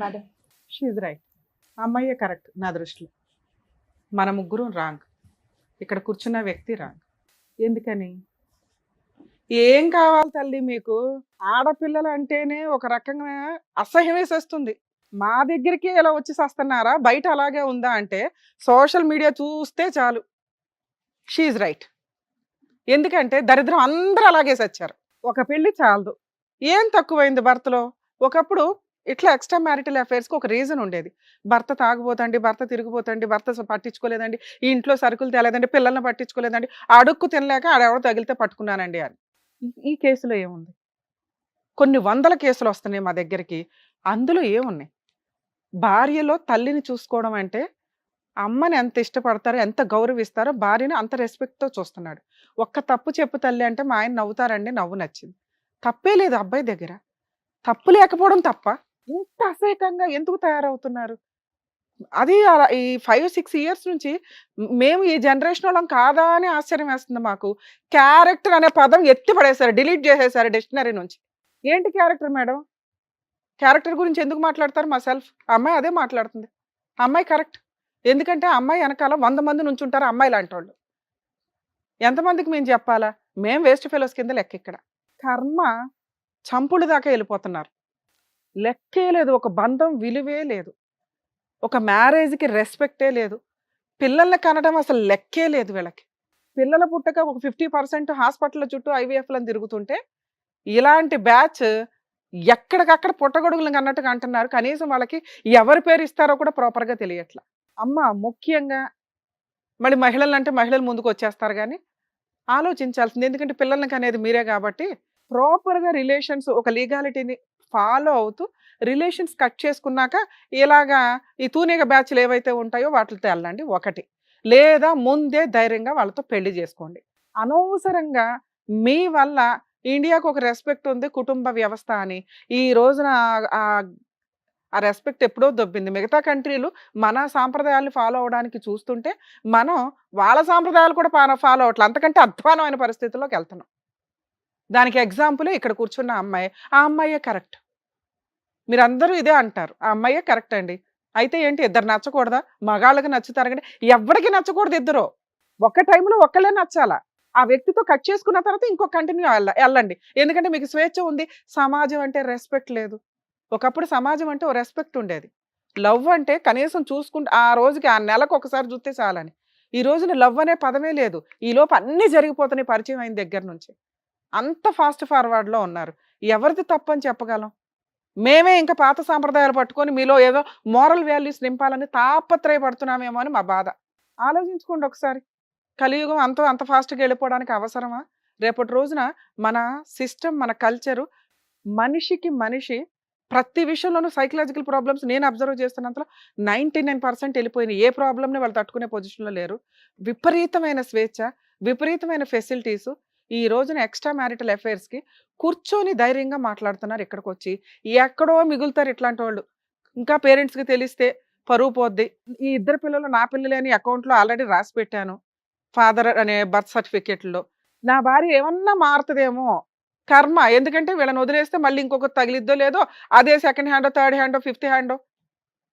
Madam, she's right. అమ్మాయే కరెక్ట్ నా దృష్టిలో. మన ముగ్గురు రాంగ్. ఇక్కడ కూర్చున్న వ్యక్తి రాంగ్. ఎందుకని? ఏం కావాలి తల్లి మీకు? ఆడపిల్లలు అంటేనే ఒక రకంగా అసహ్యం వేసేస్తుంది. మా దగ్గరికి ఇలా వచ్చి వస్తున్నారా, బయట అలాగే ఉందా అంటే సోషల్ మీడియా చూస్తే చాలు. She's right. ఎందుకంటే దరిద్రం అందరూ అలాగే సచ్చారు. ఒక పెళ్లి చాలదు. ఏం తక్కువైంది భర్తలో? ఒకప్పుడు ఇట్లా ఎక్స్ట్రా మ్యారిటల్ అఫైర్స్కి ఒక రీజన్ ఉండేది. భర్త తాగుపోతండి, భర్త తిరిగిపోతండి, భర్త పట్టించుకోలేదండి, ఈ ఇంట్లో సరుకులు తేలేదండి, పిల్లల్ని పట్టించుకోలేదండి, అడుక్కు తినలేక ఆడెవడో తగిలితే పట్టుకున్నానండి అని. ఈ కేసులో ఏముంది? కొన్ని వందల కేసులు వస్తున్నాయి మా దగ్గరికి. అందులో ఏమున్నాయి? భార్యలో తల్లిని చూసుకోవడం అంటే అమ్మని ఎంత ఇష్టపడతారో, ఎంత గౌరవిస్తారో భార్యని అంత రెస్పెక్ట్తో చూస్తున్నాడు. ఒక్క తప్పు చెప్పు తల్లి అంటే మా ఆయన నవ్వుతారండి, నవ్వు నచ్చింది. తప్పే లేదు అబ్బాయి దగ్గర. తప్పు లేకపోవడం తప్ప ఇంత అసహ్యకంగా ఎందుకు తయారవుతున్నారు? అది ఈ 5-6 ఇయర్స్ నుంచి మేము ఈ జనరేషన్ వాళ్ళం కాదా అని ఆశ్చర్యం వేస్తుంది మాకు. క్యారెక్టర్ అనే పదం ఎత్తి పడేశారు, డిలీట్ చేసేసారు డిక్షనరీ నుంచి. ఏంటి క్యారెక్టర్ మేడం? క్యారెక్టర్ గురించి ఎందుకు మాట్లాడతారు? మా సెల్ఫ్ అమ్మాయి అదే మాట్లాడుతుంది. అమ్మాయి కరెక్ట్. ఎందుకంటే అమ్మాయి వెనకాల 100 మంది నుంచి ఉంటారు అమ్మాయి లాంటి వాళ్ళు. ఎంతమందికి మేము చెప్పాలా? మేము వేస్ట్ ఫెలోస్ కింద లెక్క. ఇక్కడ కర్మ చంపుడు దాకా వెళ్ళిపోతున్నారు. లెక్కే లేదు. ఒక బంధం విలువే లేదు. ఒక మ్యారేజ్కి రెస్పెక్టే లేదు. పిల్లల్ని కనడం అసలు లెక్కే లేదు వీళ్ళకి. పిల్లల పుట్టక ఒక 50% హాస్పిటల్ చుట్టూ ఐవీఎఫ్లను తిరుగుతుంటే ఇలాంటి బ్యాచ్ ఎక్కడికక్కడ పుట్టగొడుగులు అన్నట్టుగా అంటున్నారు. కనీసం వాళ్ళకి ఎవరి పేరు ఇస్తారో కూడా ప్రాపర్గా తెలియట్లా. అమ్మ ముఖ్యంగా మళ్ళీ మహిళలు అంటే మహిళలు ముందుకు వచ్చేస్తారు కానీ ఆలోచించాల్సింది. ఎందుకంటే పిల్లలకి అనేది మీరే కాబట్టి ప్రాపర్గా రిలేషన్స్ ఒక లీగాలిటీని ఫాలో అవుతూ రిలేషన్స్ కట్ చేసుకున్నాక ఇలాగా ఈ తూనిగ బ్యాచ్లు ఏవైతే ఉంటాయో వాటితో వెళ్ళండి ఒకటి. లేదా ముందే ధైర్యంగా వాళ్ళతో పెళ్లి చేసుకోండి. అనవసరంగా మీ వల్ల ఇండియాకు ఒక రెస్పెక్ట్ ఉంది కుటుంబ వ్యవస్థ అని ఈ రోజున ఆ రెస్పెక్ట్ ఎప్పుడో దొబ్బింది. మిగతా కంట్రీలు మన సాంప్రదాయాలను ఫాలో అవడానికి చూస్తుంటే మనం వాళ్ళ సాంప్రదాయాలు కూడా ఫాలో అవట్లేదు. అంతకంటే అధ్వానమైన పరిస్థితుల్లోకి వెళ్తున్నాం. దానికి ఎగ్జాంపుల్ ఇక్కడ కూర్చున్న అమ్మాయి. ఆ అమ్మాయే కరెక్ట్. మీరందరూ ఇదే అంటారు. ఆ అమ్మాయే కరెక్ట్ అండి. అయితే ఏంటి ఇద్దరు నచ్చకూడదా? మగాళ్ళకి నచ్చుతారు కానీ ఎవరికి నచ్చకూడదు ఇద్దరు. ఒక్క టైంలో ఒక్కళ్ళే నచ్చాలా. ఆ వ్యక్తితో కట్ చేసుకున్న తర్వాత ఇంకో కంటిన్యూ వెళ్ళండి. ఎందుకంటే మీకు స్వేచ్ఛ ఉంది. సమాజం అంటే రెస్పెక్ట్ లేదు. ఒకప్పుడు సమాజం అంటే ఓ రెస్పెక్ట్ ఉండేది. లవ్ అంటే కనీసం చూసుకుంటే ఆ రోజుకి ఆ నెలకు ఒకసారి చూస్తే చాలని. ఈ రోజున లవ్ అనే పదమే లేదు. ఈ లోపు అన్నీ జరిగిపోతున్నాయి పరిచయం అయిన దగ్గర నుంచి. అంత ఫాస్ట్ ఫార్వర్డ్లో ఉన్నారు. ఎవరిది తప్పని చెప్పగలం? మేమే ఇంకా పాత సాంప్రదాయాలు పట్టుకొని మీలో ఏదో మోరల్ వాల్యూస్ నింపాలని తాపత్రయపడుతున్నామేమో అని మా బాధ. ఆలోచించుకోండి ఒకసారి. కలియుగం అంత ఫాస్ట్గా వెళ్ళిపోవడానికి అవసరమా? రేపటి రోజున మన సిస్టమ్, మన కల్చరు, మనిషికి మనిషి ప్రతి విషయంలోనూ సైకలాజికల్ ప్రాబ్లమ్స్ నేను అబ్జర్వ్ చేస్తున్నంతలో 99% వెళ్ళిపోయినాయి. ఏ ప్రాబ్లమ్ని వాళ్ళు తట్టుకునే పొజిషన్లో లేరు. విపరీతమైన స్వేచ్ఛ, విపరీతమైన ఫెసిలిటీసు. ఈ రోజున ఎక్స్ట్రా మ్యారిటల్ అఫైర్స్కి కూర్చొని ధైర్యంగా మాట్లాడుతున్నారు. ఇక్కడికి వచ్చి ఎక్కడో మిగులుతారు ఇట్లాంటి వాళ్ళు. ఇంకా పేరెంట్స్కి తెలిస్తే పరువు పోద్ది. ఈ ఇద్దరు పిల్లలు నా పిల్లలే అని అకౌంట్లో ఆల్రెడీ రాసి పెట్టాను ఫాదర్ అనే బర్త్ సర్టిఫికేట్లో. నా భార్య ఏమన్నా మారుతుందేమో కర్మ. ఎందుకంటే వీళ్ళని వదిలేస్తే మళ్ళీ ఇంకొకటి తగిలిద్దో లేదో అదే సెకండ్ హ్యాండో, థర్డ్ హ్యాండో, ఫిఫ్త్ హ్యాండో.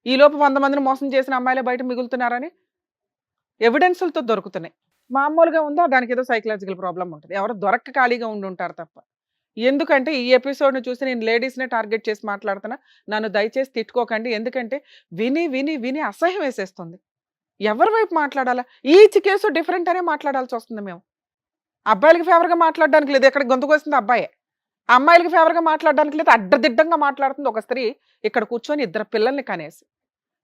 ఈలోపు 100 మందిని మోసం చేసిన అమ్మాయిలే బయట మిగులుతున్నారని ఎవిడెన్సులతో దొరుకుతున్నాయి. మామూలుగా ఉందా దానికి ఏదో సైకలాజికల్ ప్రాబ్లం ఉంటుంది. ఎవరు దొరక్క ఖాళీగా ఉండి ఉంటారు తప్ప. ఎందుకంటే ఈ ఎపిసోడ్ని చూసి నేను లేడీస్నే టార్గెట్ చేసి మాట్లాడుతున్నా. నన్ను దయచేసి తిట్టుకోకండి. ఎందుకంటే విని విని విని అసహ్యం వేసేస్తుంది. ఎవరి వైపు మాట్లాడాలా? ఈచ్ కేసు డిఫరెంట్ అనే మాట్లాడాల్సి వస్తుంది. మేము అబ్బాయిలకి ఫేవర్గా మాట్లాడడానికి లేదు. ఎక్కడ గొంతుకొస్తుంది అబ్బాయే. అమ్మాయిలకి ఫేవర్గా మాట్లాడడానికి లేదు. అడ్డదిడ్డంగా మాట్లాడుతుంది ఒక స్త్రీ ఇక్కడ కూర్చొని ఇద్దరు పిల్లల్ని కనేసి.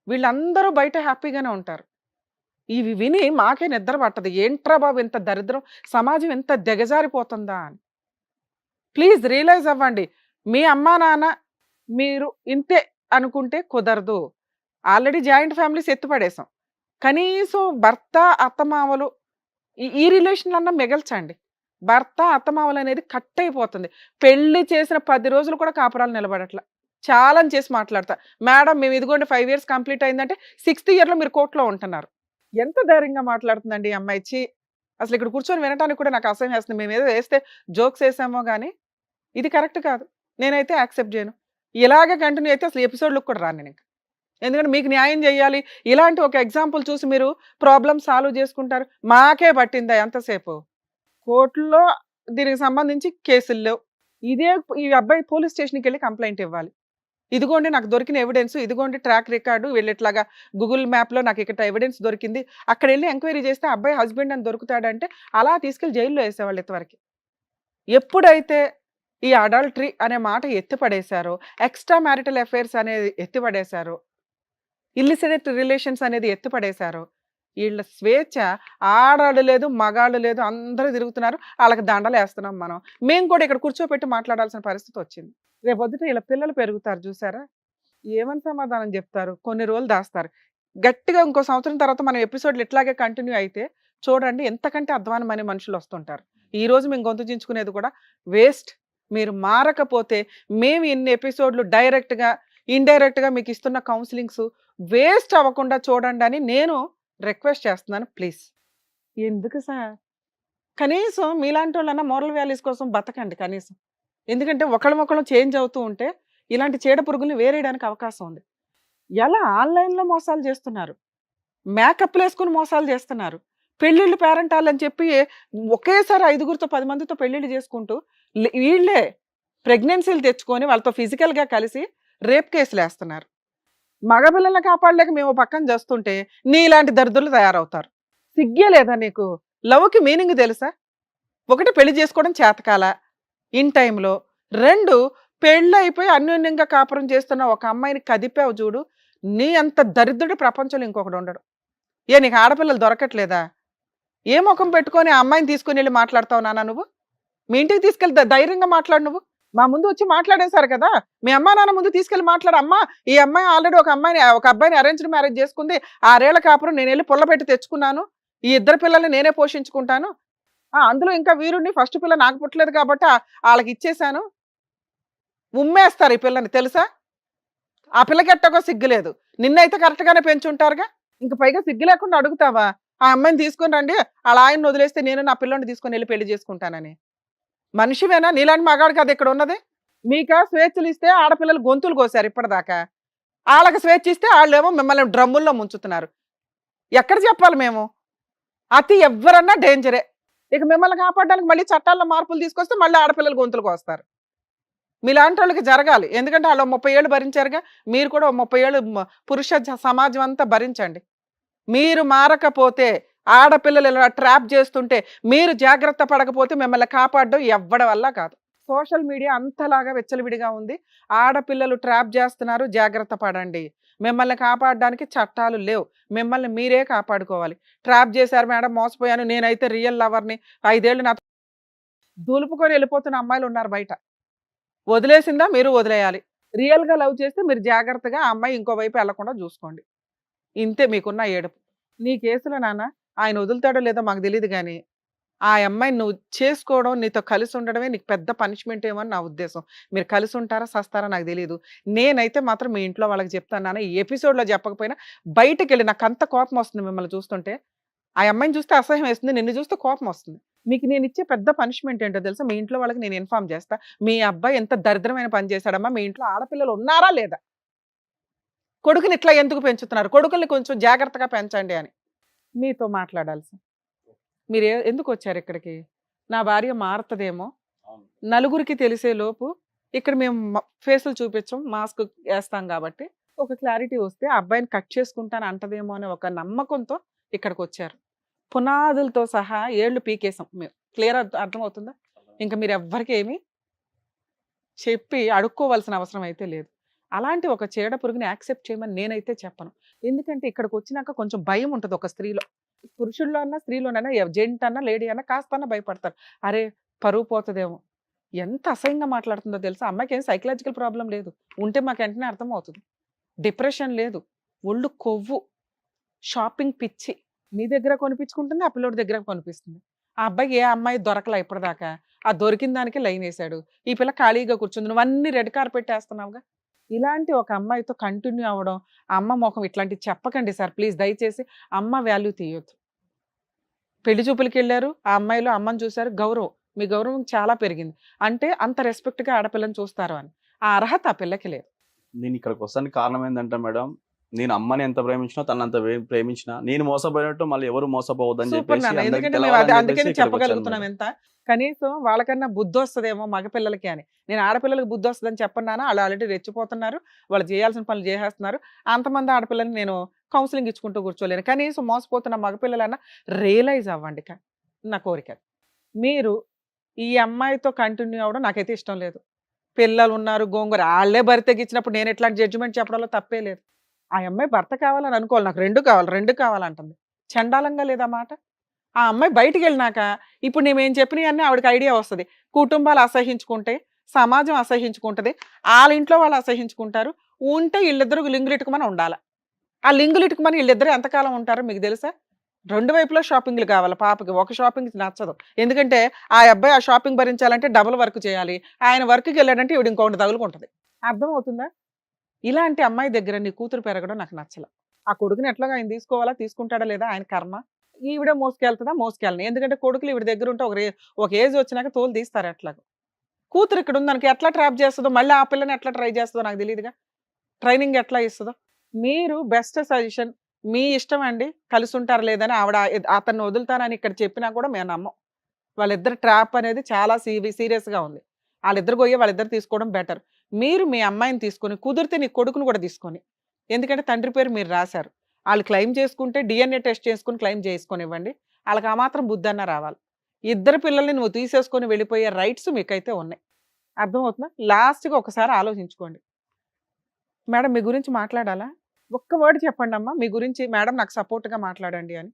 వీళ్ళందరూ బయట హ్యాపీగానే ఉంటారు. ఇవి విని మాకే నిద్ర పట్టదు. ఏంట్రా బాబు ఇంత దరిద్రం, సమాజం ఎంత దిగజారిపోతుందా అని. ప్లీజ్ రియలైజ్ అవ్వండి. మీ అమ్మా నాన్న మీరు ఇంతే అనుకుంటే కుదరదు. ఆల్రెడీ జాయింట్ ఫ్యామిలీస్ ఎత్తుపడేసాం. కనీసం భర్త అత్తమామలు ఈ రిలేషన్లన్నా మిగల్చండి. భర్త అత్తమామలు అనేది కట్ అయిపోతుంది. పెళ్లి చేసిన 10 రోజులు కూడా కాపురాలు నిలబడట్ల. ఛాలెంజ్ చేసి మాట్లాడతా. మేడం మేము ఇదిగోండి 5 ఇయర్స్ కంప్లీట్ అయిందంటే 6th ఇయర్‌లో మీరు కోర్ట్‌లో ఉంటున్నారు. ఎంత ధైర్యంగా మాట్లాడుతుందండి ఈ అమ్మాయి. ఛీ! అసలు ఇక్కడ కూర్చొని వినటానికి కూడా నాకు అసహ్యం వేస్తుంది. మేమేదో వేస్తే జోక్స్ వేసామో గానీ, ఇది కరెక్ట్ కాదు. నేనైతే యాక్సెప్ట్ చేయను. ఇలాగే కంటిన్యూ అయితే అసలు ఎపిసోడ్‌లోకి కూడా రాను నేనింక. ఎందుకంటే మీకు న్యాయం చేయాలి. ఇలాంటి ఒక ఎగ్జాంపుల్ చూసి మీరు ప్రాబ్లమ్ సాల్వ్ చేసుకుంటారు. మాకే పట్టిందా ఎంతసేపు? కోర్టులో దీనికి సంబంధించి కేసులు లేవు. ఈ అబ్బాయి పోలీస్ స్టేషన్‌కెళ్ళి కంప్లెయింట్ ఇవ్వాలి. ఇదిగోండి నాకు దొరికిన ఎవిడెన్స్, ఇదిగోండి ట్రాక్ రికార్డు, వీళ్ళు ఇట్లాగా గూగుల్ మ్యాప్‌లో నాకు ఇక్కడ ఎవిడెన్స్ దొరికింది. అక్కడెళ్ళి ఎంక్వైరీ చేస్తే అబ్బాయి హస్బెండ్ అని దొరుకుతాడంటే అలా తీసుకెళ్ళి జైల్లో వేసేవాళ్ళు ఇంతవరకు. ఎప్పుడైతే ఈ అడల్టరీ అనే మాట ఎత్తిపడేశారో, ఎక్స్ట్రా మ్యారిటల్ అఫైర్స్ అనేది ఎత్తిపడేశారో, ఇల్లిసిడెంట్ రిలేషన్స్ అనేది ఎత్తిపడేశారో, వీళ్ళ స్వేచ్ఛ ఆడాడు లేదు, మగాడు లేదు, అందరూ తిరుగుతున్నారు. వాళ్ళకి దండలేస్తున్నాం మనం. మేము కూడా ఇక్కడ కూర్చోపెట్టి మాట్లాడాల్సిన పరిస్థితి వచ్చింది. రేపొద్దుట వీళ్ళ పిల్లలు పెరుగుతారు చూసారా? ఏమని సమాధానం చెప్తారు? కొన్ని రోజులు దాస్తారు. గట్టిగా ఇంకో సంవత్సరం తర్వాత మనం ఎపిసోడ్లు ఇట్లాగే కంటిన్యూ అయితే చూడండి ఎంతకంటే అధ్వానమైన మనుషులు వస్తుంటారు. ఈ రోజు మేము గొంతు చించుకునేది కూడా వేస్ట్. మీరు మారకపోతే మేము ఇన్ని ఎపిసోడ్లు డైరెక్ట్‌గా, ఇండైరెక్ట్‌గా మీకు ఇస్తున్న కౌన్సిలింగ్స్ వేస్ట్ అవ్వకుండా చూడండి అని నేను రిక్వెస్ట్ చేస్తున్నాను ప్లీజ్. ఎందుకు సార్? కనీసం మీలాంటోళ్ళన్నా మోరల్ వాల్యూస్ కోసం బతకండి కనీసం. ఎందుకంటే ఒకళ్ళమొకళ్ళం చేంజ్ అవుతూ ఉంటే ఇలాంటి చీడ పురుగుల్ని వేరేయడానికి అవకాశం ఉంది. ఎలా ఆన్‌లైన్‌లో మోసాలు చేస్తున్నారు. మేకప్‌లేసుకొని మోసాలు చేస్తున్నారు. పెళ్ళిళ్ళు పేరంటాలని చెప్పి ఒకేసారి 5గురితో 10 మందితో పెళ్ళిళ్ళు చేసుకుంటూ వీళ్ళే ప్రెగ్నెన్సీలు తెచ్చుకొని వాళ్ళతో ఫిజికల్‌గా కలిసి రేప్ కేసులేస్తున్నారు. మగపిల్లల్ని కాపాడలేక మేము పక్కన చేస్తుంటే నీలాంటి దరిద్రులు తయారవుతారు. సిగ్గే లేదా నీకు? లవ్‌కి మీనింగ్ తెలుసా? 1 పెళ్లి చేసుకోవడం చేతకాల ఇన్ టైంలో. 2 పెళ్ళైపోయి అన్యోన్యంగా కాపురం చేస్తున్న ఒక అమ్మాయిని కదిపావు చూడు. నీ అంత దరిద్రుడు ప్రపంచంలో ఇంకొకడు ఉండడు. నీకు ఆడపిల్లలు దొరకట్లేదా? ఏ ముఖం పెట్టుకొని ఆ అమ్మాయిని తీసుకొని వెళ్ళి మాట్లాడతావు నాన్న నువ్వు? మీ ఇంటికి తీసుకెళ్ళి ధైర్యంగా మాట్లాడు నువ్వు. మా ముందు వచ్చి మాట్లాడేశారు కదా, మీ అమ్మా నాన్న ముందు తీసుకెళ్ళి మాట్లాడు. అమ్మా ఈ అమ్మాయి ఆల్రెడీ ఒక అబ్బాయిని అరేంజ్డ్ మ్యారేజ్ చేసుకుంది. 6 ఏళ్ల కాపురం నేను వెళ్ళి పుల్లబెట్టి తెచ్చుకున్నాను. ఈ 2 పిల్లల్ని నేనే పోషించుకుంటాను. అందులో ఇంకా వీరుడిని ఫస్ట్ పిల్ల నాకు పుట్టలేదు కాబట్టి వాళ్ళకి ఇచ్చేశాను. ఉమ్మేస్తారు ఈ పిల్లని తెలుసా? ఆ పిల్లకి ఎట్టగో సిగ్గులేదు. నిన్నైతే కరెక్ట్గానే పెంచుంటారుగా. ఇంక పైగా సిగ్గు లేకుండా అడుగుతావా ఆ అమ్మాయిని తీసుకొని రండి, అలా ఆయన్ని వదిలేస్తే నేను నా పిల్లని తీసుకొని వెళ్ళి పెళ్లి చేసుకుంటానని? మనిషివేనా? నీలాంటి మగాడు కదా ఇక్కడ ఉన్నది. మీకా స్వేచ్ఛలు ఇస్తే ఆడపిల్లలు గొంతులు కోసారు ఇప్పటిదాకా. వాళ్ళకి స్వేచ్ఛ ఇస్తే వాళ్ళేమో మిమ్మల్ని డ్రమ్ముల్లో ముంచుతున్నారు. ఎక్కడ చెప్పాలి మేము? అతి ఎవ్వరన్నా డేంజరే. ఇక మిమ్మల్ని కాపాడడానికి మళ్ళీ చట్టాల్లో మార్పులు తీసుకొస్తే మళ్ళీ ఆడపిల్లలు గొంతులకు వస్తారు. మీలాంటి వాళ్ళకి జరగాలి. ఎందుకంటే వాళ్ళు 30 ఏళ్ళు భరించారుగా, మీరు కూడా 30 ఏళ్ళు పురుష సమాజం అంతా భరించండి. మీరు మారకపోతే, ఆడపిల్లలు ఇలా ట్రాప్ చేస్తుంటే మీరు జాగ్రత్త పడకపోతే మిమ్మల్ని కాపాడడం ఎవ్వడి వల్ల కాదు. సోషల్ మీడియా అంతలాగా వెచ్చలవిడిగా ఉంది. ఆడపిల్లలు ట్రాప్ చేస్తున్నారు, జాగ్రత్త పడండి. మిమ్మల్ని కాపాడడానికి చట్టాలు లేవు. మిమ్మల్ని మీరే కాపాడుకోవాలి. ట్రాప్ చేశారు మేడం, మోసపోయాను, నేనైతే రియల్ లవర్ని, 5 ఏళ్ళు నాతో దులుపుకొని వెళ్ళిపోతున్న అమ్మాయిలు ఉన్నారు బయట. వదిలేసిందా మీరు వదిలేయాలి. రియల్గా లవ్ చేస్తే మీరు జాగ్రత్తగా ఆ అమ్మాయి ఇంకో వైపు వెళ్లకుండా చూసుకోండి. ఇంతే మీకున్న ఏడుపు. నీ కేసులో నాన్న ఆయన వదులుతాడో లేదో మాకు తెలియదు కానీ ఆ అమ్మాయిని నువ్వు చేసుకోవడం, నీతో కలిసి ఉండడమే నీకు పెద్ద పనిష్మెంట్ ఏమో అని నా ఉద్దేశం. మీరు కలిసి ఉంటారా సస్తారా నాకు తెలియదు. నేనైతే మాత్రం మీ ఇంట్లో వాళ్ళకి చెప్తాను నాన్న, ఈ ఎపిసోడ్లో చెప్పకపోయినా బయటకు వెళ్ళి నాకు అంత కోపం వస్తుంది మిమ్మల్ని చూస్తుంటే. ఆ అమ్మాయిని చూస్తే అసహ్యం వేస్తుంది, నిన్ను చూస్తే కోపం వస్తుంది. మీకు నేను ఇచ్చే పెద్ద పనిష్మెంట్ ఏంటో తెలుసా? మీ ఇంట్లో వాళ్ళకి నేను ఇన్ఫార్మ్ చేస్తా. మీ అబ్బాయి ఎంత దరిద్రమైన పని చేశాడమ్మా, మీ ఇంట్లో ఆడపిల్లలు ఉన్నారా లేదా, కొడుకుని ఇట్లా ఎందుకు పెంచుతున్నారు, కొడుకుల్ని కొంచెం జాగ్రత్తగా పెంచండి అని మీతో మాట్లాడాల్సి. మీరు ఎందుకు వచ్చారు ఇక్కడికి? నా భార్య మారుతుందేమో, నలుగురికి తెలిసే లోపు ఇక్కడ మేము ఫేసులు చూపించాం, మాస్క్ వేస్తాం కాబట్టి ఒక క్లారిటీ వస్తే అబ్బాయిని కట్ చేసుకుంటాను అంటదేమో అనే ఒక నమ్మకంతో ఇక్కడికి వచ్చారు. పునాదులతో సహా ఏళ్ళు పీకేసాం మేము. క్లియర్ అర్థమవుతుందా? ఇంకా మీరు ఎవ్వరికి ఏమీ చెప్పి అడుక్కోవాల్సిన అవసరం అయితే లేదు. అలాంటి ఒక చీడ పురుగుని యాక్సెప్ట్ చేయమని నేనైతే చెప్పను. ఎందుకంటే ఇక్కడికి వచ్చినాక కొంచెం భయం ఉంటుంది ఒక స్త్రీలో. పురుషుల్లో అన్నా స్త్రీలోనైనా జెంట్ అన్నా లేడీ అన్నా కాస్తన్నా భయపడతారు. అరే పరువు పోతుందేమో. ఎంత అసహ్యంగా మాట్లాడుతుందో తెలుసా? అమ్మాయికి ఏం సైకలాజికల్ ప్రాబ్లం లేదు, ఉంటే మాకు వెంటనే అర్థమవుతుంది. డిప్రెషన్ లేదు, ఒళ్ళు కొవ్వు, షాపింగ్ పిచ్చి. మీ దగ్గర కొనిపించుకుంటుంది, ఆ పిల్లోడి దగ్గర కొనిపిస్తుంది. ఆ అబ్బాయికి ఏ అమ్మాయి దొరకలా ఇప్పటిదాకా. ఆ దొరికిన దానికి లైన్ వేసాడు. ఈ పిల్ల ఖాళీగా కూర్చుంది. నువ్వు అన్ని రెడ్ కార్పెట్ వేస్తున్నావుగా. ఇలాంటి ఒక అమ్మాయితో కంటిన్యూ అవ్వడం, ఆ అమ్మ మొఖం ఇట్లాంటివి చెప్పకండి సార్ ప్లీజ్ దయచేసి. అమ్మ వాల్యూ తీయొద్దు. పెళ్లి చూపులకి వెళ్ళారు, ఆ అమ్మాయిలు అమ్మని చూశారు, గౌరవం, మీ గౌరవం చాలా పెరిగింది అంటే అంత రెస్పెక్ట్గా ఆడపిల్లని చూస్తారు అని. ఆ అర్హత ఆ పిల్లకి లేదు. నేను ఇక్కడికి వస్తానికి కారణం ఏంటంటే మేడం, నేను అమ్మని ఎంత ప్రేమించినా తను అంత ప్రేమించినా నేను మోసపోయినట్టు మళ్ళీ ఎవరు మోసపోవద్దని సూపర్ చెప్పేసి నాన్న, అందరికీ ఎందుకంటే మేము తెలవాలని అందుకని చెప్పేసి ఇక్కడికి వచ్చాను చెప్పగలుగుతున్నాం మేడం. ఎంత. కనీసం వాళ్ళకన్నా బుద్ధి వస్తుందేమో మగపిల్లలకి అని. నేను ఆడపిల్లలకి బుద్ధి వస్తుందని చెప్పన్నాను, వాళ్ళు ఆల్రెడీ రెచ్చిపోతున్నారు, వాళ్ళు చేయాల్సిన పనులు చేసేస్తున్నారు. అంతమంది ఆడపిల్లల్ని నేను కౌన్సిలింగ్ ఇచ్చుకుంటూ కూర్చోలేను. కనీసం మోసపోతున్న మగపిల్లలన్నా రియలైజ్ అవ్వండి నా కోరిక. మీరు ఈ అమ్మాయితో కంటిన్యూ అవ్వడం నాకైతే ఇష్టం లేదు. పిల్లలు ఉన్నారు, గోంగూర వాళ్ళే భర్త తెగించినప్పుడు నేను ఎట్లాంటి జడ్జిమెంట్ చెప్పడంలో తప్పే లేదు. ఆ అమ్మాయి భర్త కావాలని అనుకోవాలి, నాకు రెండు కావాలంటుంది. చండాలంగా లేదా మాట. ఆ అమ్మాయి బయటికి వెళ్ళినాక ఇప్పుడు నేను చెప్పినవన్నీ ఆవిడకి ఐడియా వస్తుంది. కుటుంబాలు అసహించుకుంటే, సమాజం అసహించుకుంటుంది, వాళ్ళ ఇంట్లో వాళ్ళు అసహించుకుంటారు. ఉంటే వీళ్ళిద్దరు లింగులిట్టుకుమని ఉండాలి. ఆ లింగులిట్టుకుమని వీళ్ళిద్దరు ఎంతకాలం ఉంటారో మీకు తెలుసా? రెండు వైపులా షాపింగ్లు కావాలి పాపకి. ఒక షాపింగ్ నచ్చదు, ఎందుకంటే ఆ అబ్బాయి ఆ షాపింగ్ భరించాలంటే డబుల్ వర్క్ చేయాలి. ఆయన వర్క్కి వెళ్ళాడంటే ఈవిడ ఇంకొకటి తగులుకుంటుంది. అర్థమవుతుందా? ఇలాంటి అమ్మాయి దగ్గర నీ కూతురు పెరగడం నాకు నచ్చల. ఆ కొడుకుని ఎట్లాగా ఆయన తీసుకోవాలా, తీసుకుంటాడా లేదా ఆయన కర్మ. ఈవిడ మోసుకెళ్తుందా, మోసుకెళ్ళను. ఎందుకంటే కొడుకులు ఈవిడ దగ్గర ఉంటే ఒక ఏజ్ వచ్చినాక తోలు తీస్తారు. ఎట్లాగో కూతురు ఇక్కడ ఉంది దానికి ఎట్లా ట్రాప్ చేస్తుందో, మళ్ళీ ఆ పిల్లని ఎట్లా ట్రై చేస్తుందో నాకు తెలియదుగా. ట్రైనింగ్ ఎట్లా ఇస్తుందో. మీరు బెస్ట్ సజెషన్ మీ ఇష్టం అండి, కలిసి ఉంటారు లేదని ఆవిడ అతన్ని వదులుతానని ఇక్కడ చెప్పినా కూడా మేము నమ్మం. వాళ్ళిద్దరు ట్రాప్ అనేది చాలా సీరియస్గా ఉంది. వాళ్ళిద్దరు పోయి వాళ్ళిద్దరు తీసుకోవడం బెటర్. మీరు మీ అమ్మాయిని తీసుకొని, కుదిరితే నీ కొడుకును కూడా తీసుకొని, ఎందుకంటే తండ్రి పేరు మీరు రాశారు, వాళ్ళు క్లెయిమ్ చేసుకుంటే DNA టెస్ట్ చేసుకుని క్లెయిమ్ చేసుకొని ఇవ్వండి. వాళ్ళకి ఆ మాత్రం బుద్ధి అన్న రావాలి. ఇద్దరు పిల్లల్ని నువ్వు తీసేసుకొని వెళ్ళిపోయే రైట్స్ మీకైతే ఉన్నాయి. అర్థమవుతుందా? లాస్ట్గా ఒకసారి ఆలోచించుకోండి. మేడం మీ గురించి మాట్లాడాలా? ఒక్క వర్డ్ చెప్పండి అమ్మా మీ గురించి. మేడం నాకు సపోర్ట్గా మాట్లాడండి అని.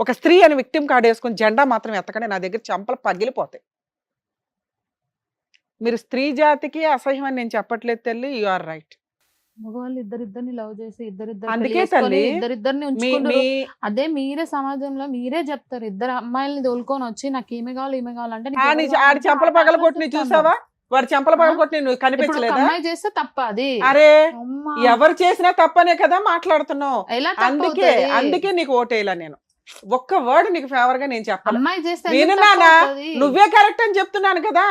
ఒక స్త్రీ అని విక్టిమ్ కార్డ్ వేసుకొని జెండా మాత్రం ఎత్తకండి, నా దగ్గర చెంపలు పగిలిపోతాయి. మీరు స్త్రీ జాతికి అసహ్యం అని నేను చెప్పట్లేదు తల్లి, యు ఆర్ రైట్. మగవాళ్ళు ఇద్దరిద్దరిని లవ్ చేసి అందుకే తల్లి ఇద్దరిద్దరిని ఉంచుకుంటారు. అదే మీరే సమాజంలో మీరే చెప్తారు, ఇద్దరు అమ్మాయిల్ని తోలుకొని వచ్చి నాకు ఈమె కావాలి ఈమె కావాలంటే నీకు ఎవరు ఆడి కావాలంటే చెంపల పగల కొట్టి ఆలోచిస్తాను. చూసావా? వాడు చెంపల పగల కొట్టి నువ్వు ఇప్పుడు ఒక కనిపించలేదా? అమ్మాయి చేస్తే తప్ప అది. అరే అమ్మా, ఎవరు చేసినా తప్పనే కదా మాట్లాడుతున్నావు. ఎలా అందుకే తప్పవుతది? అందుకే నీకు ఓటేలా నేను. ఒక్క వర్డ్ నీకు ఫేవర్ గా నేను చెప్పాలి. అమ్మాయి చేస్తే విను ఎందుకు నాన్నా, తప్పవుతది? నువ్వే కరెక్ట్ అని చెప్తున్నాను కదా.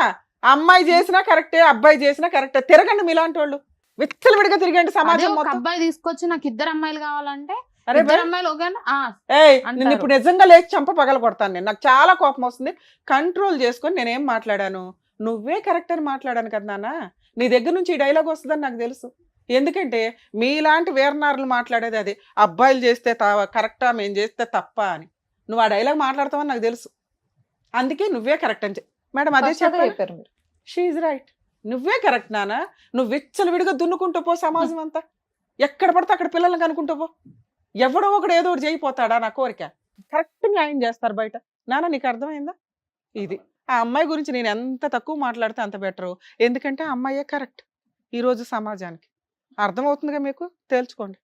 అమ్మాయి చేసినా కరెక్టే, అబ్బాయి చేసినా కరెక్టే. తిరగండి మీలాంటి వాళ్ళు, విచ్చలవిడిగా తిరగండి అదే సమాజం ఒక మొత్తం. అబ్బాయి తీసుకొచ్చి నాకు ఇద్దరు అమ్మాయిలు కావాలంటే అరే ఇద్దరు అమ్మాయిలు ఒకవేళ ఏయ్ అంటారు. నిన్ను ఇప్పుడు నిజంగా లేచి చంప పగల కొడతాను నేను. నాకు చాలా కోపం వస్తుంది. కంట్రోల్ చేసుకొని నేనేం మాట్లాడాను, నువ్వే కరెక్ట్ అని మాట్లాడాను కదా నాన్న. నీ దగ్గర నుంచి ఈ డైలాగ్ వస్తుందని నాకు తెలుసు. ఎందుకంటే మీలాంటి వీరనారులు మాట్లాడేది అది, అబ్బాయిలు చేస్తే కరెక్టా మేము చేస్తే తప్ప అని. నువ్వు ఆ డైలాగ్ మాట్లాడతావని నాకు తెలుసు. అందుకే నువ్వే కరెక్ట్ అని మేడం అదే చెప్పారు మీరు. షీఈ్ రైట్, నువ్వే కరెక్ట్ నాన్న. నువ్వు విచ్చలవిడిగా దున్నుకుంటూ పో సమాజం అంతా. ఎక్కడ పడితే అక్కడ పిల్లల్ని కనుక్కుంటూ పో. ఎవడో ఒకడు ఏదో ఒకటి చేయిపోతాడా నా కోరిక. కరెక్ట్ న్యాయం చేస్తారు బయట. నాన్న నీకు అర్థమైందా? ఇది ఆ అమ్మాయి గురించి నేను ఎంత తక్కువ మాట్లాడితే అంత బెటరు. ఎందుకంటే ఆ అమ్మాయే కరెక్ట్ ఈరోజు సమాజానికి. అర్థమవుతుందిగా మీకు? తేల్చుకోండి.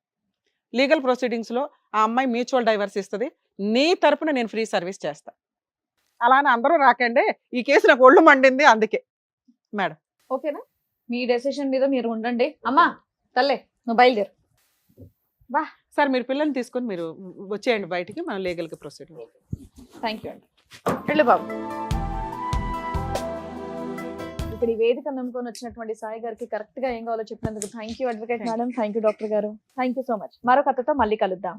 లీగల్ ప్రొసీడింగ్స్లో ఆ అమ్మాయి మ్యూచువల్ డైవర్స్ ఇస్తుంది. నీ తరపున నేను ఫ్రీ సర్వీస్ చేస్తా. అలానే అందరూ రాకండి. ఈ కేసు నాకు ఒళ్ళు మండింది అందుకే. మేడం ఓకేనా? మీ డెసిషన్ మీద మీరు ఉండండి. అమ్మా తల్లే నువ్వు బయలుదేరు. సార్ మీరు పిల్లల్ని తీసుకొని మీరు వచ్చేయండి బయటికి, మనం లీగల్గా ప్రొసీడింగ్. థ్యాంక్ యూ అండి. వెళ్ళు బాబు. ఇక్కడ ఈ వేదిక నమ్ముకొని వచ్చినటువంటి సాయి గారికి కరెక్ట్ గా ఏం కావాలో చెప్పినందుకు thank you advocate madam, thank you doctor గారు, థ్యాంక్ యూ సో మచ్. మరో కథతో మళ్ళీ కలుద్దాం.